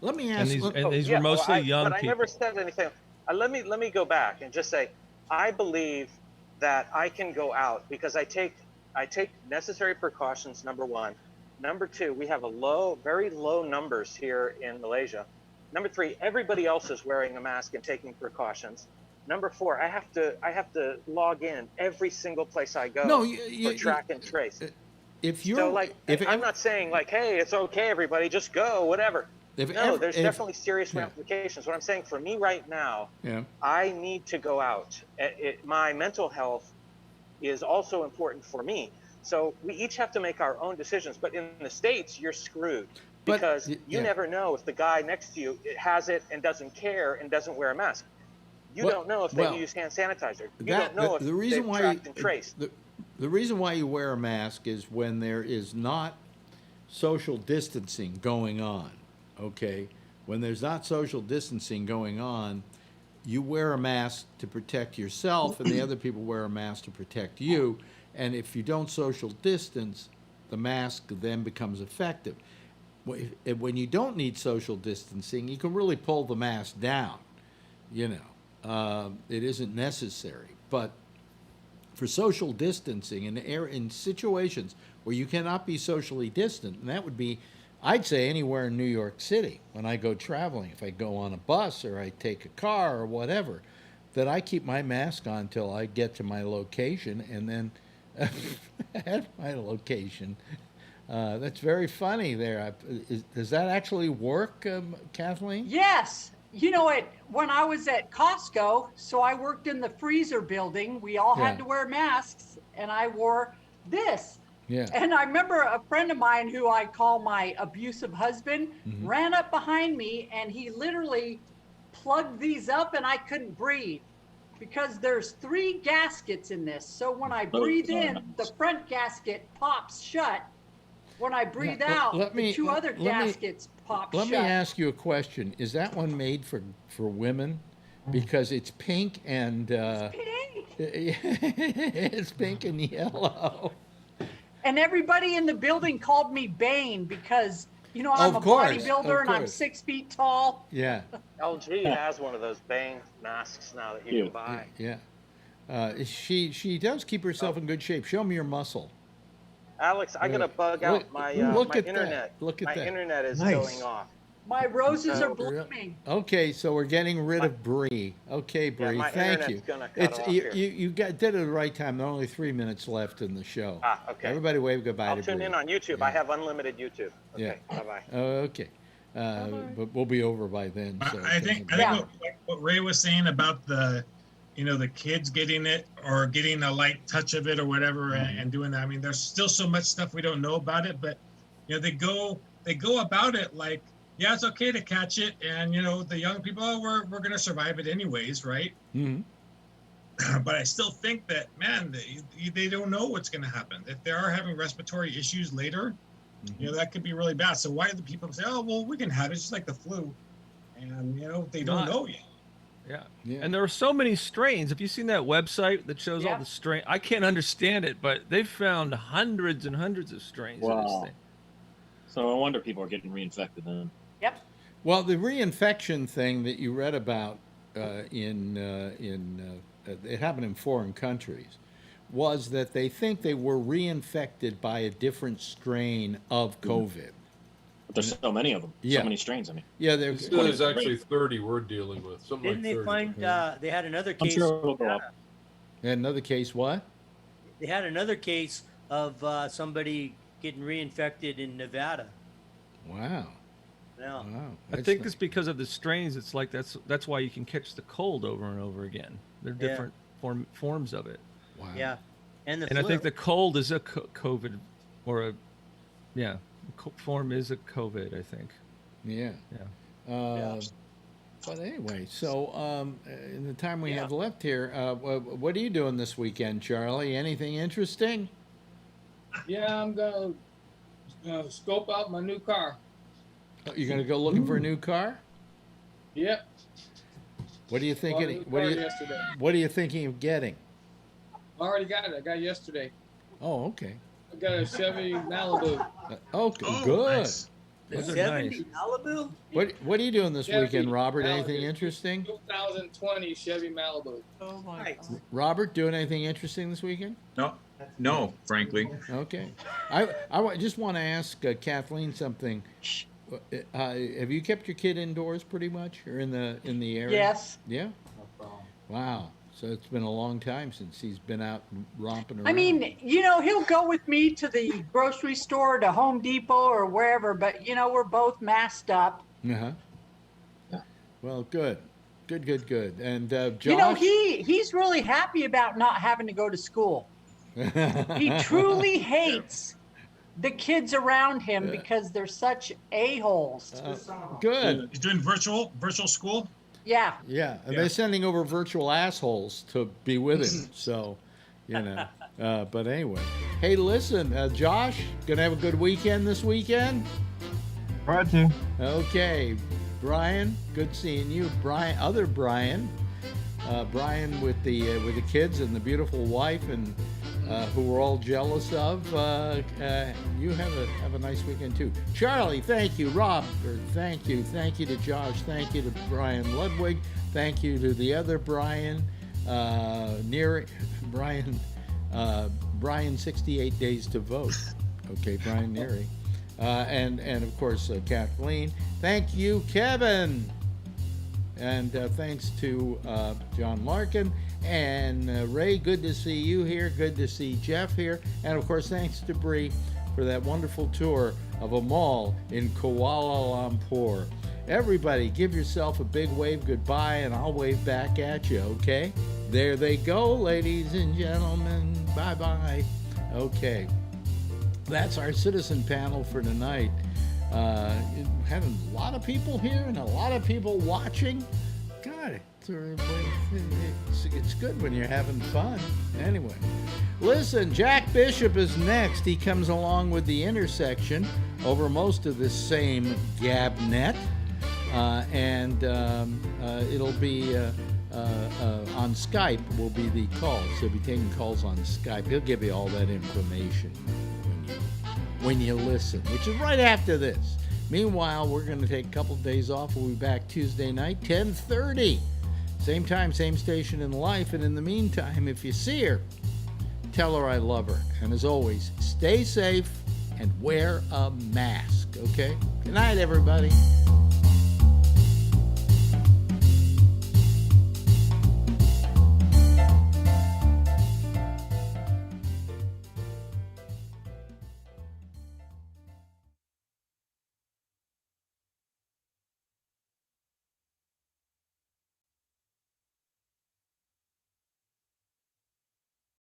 Let me ask. And these were mostly young but people. I never said anything. Let me go back and just say, I believe that I can go out because I take necessary precautions. Number one. Number two, we have very low numbers here in Malaysia. Number three, everybody else is wearing a mask and taking precautions. Number four, I have to log in every single place I go for track and trace. If you're so I'm not saying like, hey, it's okay, everybody, just go, whatever. There's definitely serious ramifications. What I'm saying for me right now, I need to go out. My mental health is also important for me. So we each have to make our own decisions. But in the States, you're screwed because you never know if the guy next to you has it and doesn't care and doesn't wear a mask. You don't know if they use hand sanitizer. You don't know if they've tracked and traced. The reason why you wear a mask is when there is not social distancing going on, okay? When there's not social distancing going on, you wear a mask to protect yourself and the other people wear a mask to protect you. And if you don't social distance, the mask then becomes effective. When you don't need social distancing, you can really pull the mask down. It isn't necessary. But for social distancing in situations where you cannot be socially distant, and that would be, I'd say, anywhere in New York City when I go traveling, if I go on a bus or I take a car or whatever, that I keep my mask on until I get to my location, and then at my location, That's very funny there. Does that actually work, Kathleen? Yes. You know it. When I was at Costco, so I worked in the freezer building. We all Yeah. had to wear masks, and I wore this. Yeah. And I remember a friend of mine who I call my abusive husband ran up behind me, and he literally plugged these up, and I couldn't breathe because there's 3 gaskets in this. So when I breathe in, the front gasket pops shut. When I breathe out, the 2 other gaskets pop shut. Let me ask you a question. Is that one made for women? Because it's pink and it's pink and yellow. And everybody in the building called me Bane because, you know, I'm Of a course, bodybuilder and I'm course. 6 feet tall. Yeah. LG has one of those Bane masks now that you can buy. Yeah. She does keep herself in good shape. Show me your muscle. Alex, I gotta bug out my look at internet. That. Look at my that. internet is Nice. going off. My roses are blooming. Okay, so we're getting rid of Bree. Okay, Bree, my thank you. internet's gonna cut off here. You did it at the right time. There are only 3 minutes left in the show. Okay. Everybody wave goodbye I'll to tune Bree. in on YouTube. I have unlimited YouTube. Okay. Yeah. Bye-bye. Okay. But we'll be over by then. So I think what Ray was saying about the kids getting it or getting a light touch of it or whatever and doing that. I mean, there's still so much stuff we don't know about it, but they go about it like, yeah, it's okay to catch it, and the young people, we're gonna survive it anyways, right? Mm-hmm. But I still think that, man, they don't know what's gonna happen. If they are having respiratory issues later, that could be really bad. So why do the people say, oh, well, we can have it, it's just like the flu, and they don't know yet. Yeah. And there are so many strains. Have you seen that website that shows all the strain? I can't understand it, but they've found hundreds and hundreds of strains of this thing. So no wonder people are getting reinfected then. Yep. Well, the reinfection thing that you read about it happened in foreign countries, was that they think they were reinfected by a different strain of COVID. But there's so many of them. Yeah. So many strains, I mean. Yeah, there's actually 30 we're dealing with. Something Didn't they like 30. find they had another case? I'm sure it'll go up. Another case what? They had another case of somebody getting reinfected in Nevada. Wow. Yeah. Wow. I think it's because of the strains. It's like that's why you can catch the cold over and over again. They're different forms of it. Wow. Yeah. And I think the cold is a COVID or form is a COVID, I think. Yeah. Yeah. But anyway, so in the time we have left here, what are you doing this weekend, Charlie? Anything interesting? Yeah, I'm gonna scope out my new car. You're gonna go looking for a new car? Yep. What are you thinking? Bought a new car yesterday. What are you thinking of getting? I already got it. I got it yesterday. Oh, okay. I got a Chevy Malibu. Good. Nice. Those are 70 Malibu? What are you doing this Chevy weekend, Robert? Malibu. Anything interesting? 2020 Chevy Malibu. Oh my God. Robert, doing anything interesting this weekend? No, frankly. Okay. I just want to ask Kathleen something. Have you kept your kid indoors pretty much, or in the area? Yes. Yeah. Wow. So it's been a long time since he's been out romping around. I mean, he'll go with me to the grocery store, to Home Depot or wherever, but, we're both masked up. Uh-huh. Well, good. Good. And Josh? He's really happy about not having to go to school. He truly hates the kids around him because they're such a-holes. Good. He's doing virtual school? Yeah. Yeah, and they're sending over virtual assholes to be with him. So, but anyway. Hey, listen, Josh, gonna have a good weekend this weekend? Try to. Okay. Brian, good seeing you. Brian, other Brian. Brian with the kids and the beautiful wife, and who we're all jealous of. You have a nice weekend too. Charlie, thank you. Robert, thank you. Thank you to Josh. Thank you to Brian Ludwig. Thank you to the other Brian, Brian 68 Days to Vote. Okay, Brian Neary. And of course, Kathleen. Thank you, Kevin. And thanks to John Larkin and Ray. Good to see you here. Good to see Jeff here. And of course, thanks to Bree for that wonderful tour of a mall in Kuala Lumpur. Everybody, give yourself a big wave goodbye, and I'll wave back at you, okay? There they go, ladies and gentlemen. Bye-bye. Okay. That's our citizen panel for tonight. Had a lot of people here and a lot of people watching. God, it's good when you're having fun. Anyway, listen, Jack Bishop is next. He comes along with The Intersection over most of this same GabNet. And it'll be on Skype will be the calls. He'll be taking calls on Skype. He'll give you all that information when you listen, which is right after this. Meanwhile, we're going to take a couple of days off. We'll be back Tuesday night, 10:30. Same time, same station in life. And in the meantime, if you see her, tell her I love her. And as always, stay safe and wear a mask, okay? Good night, everybody.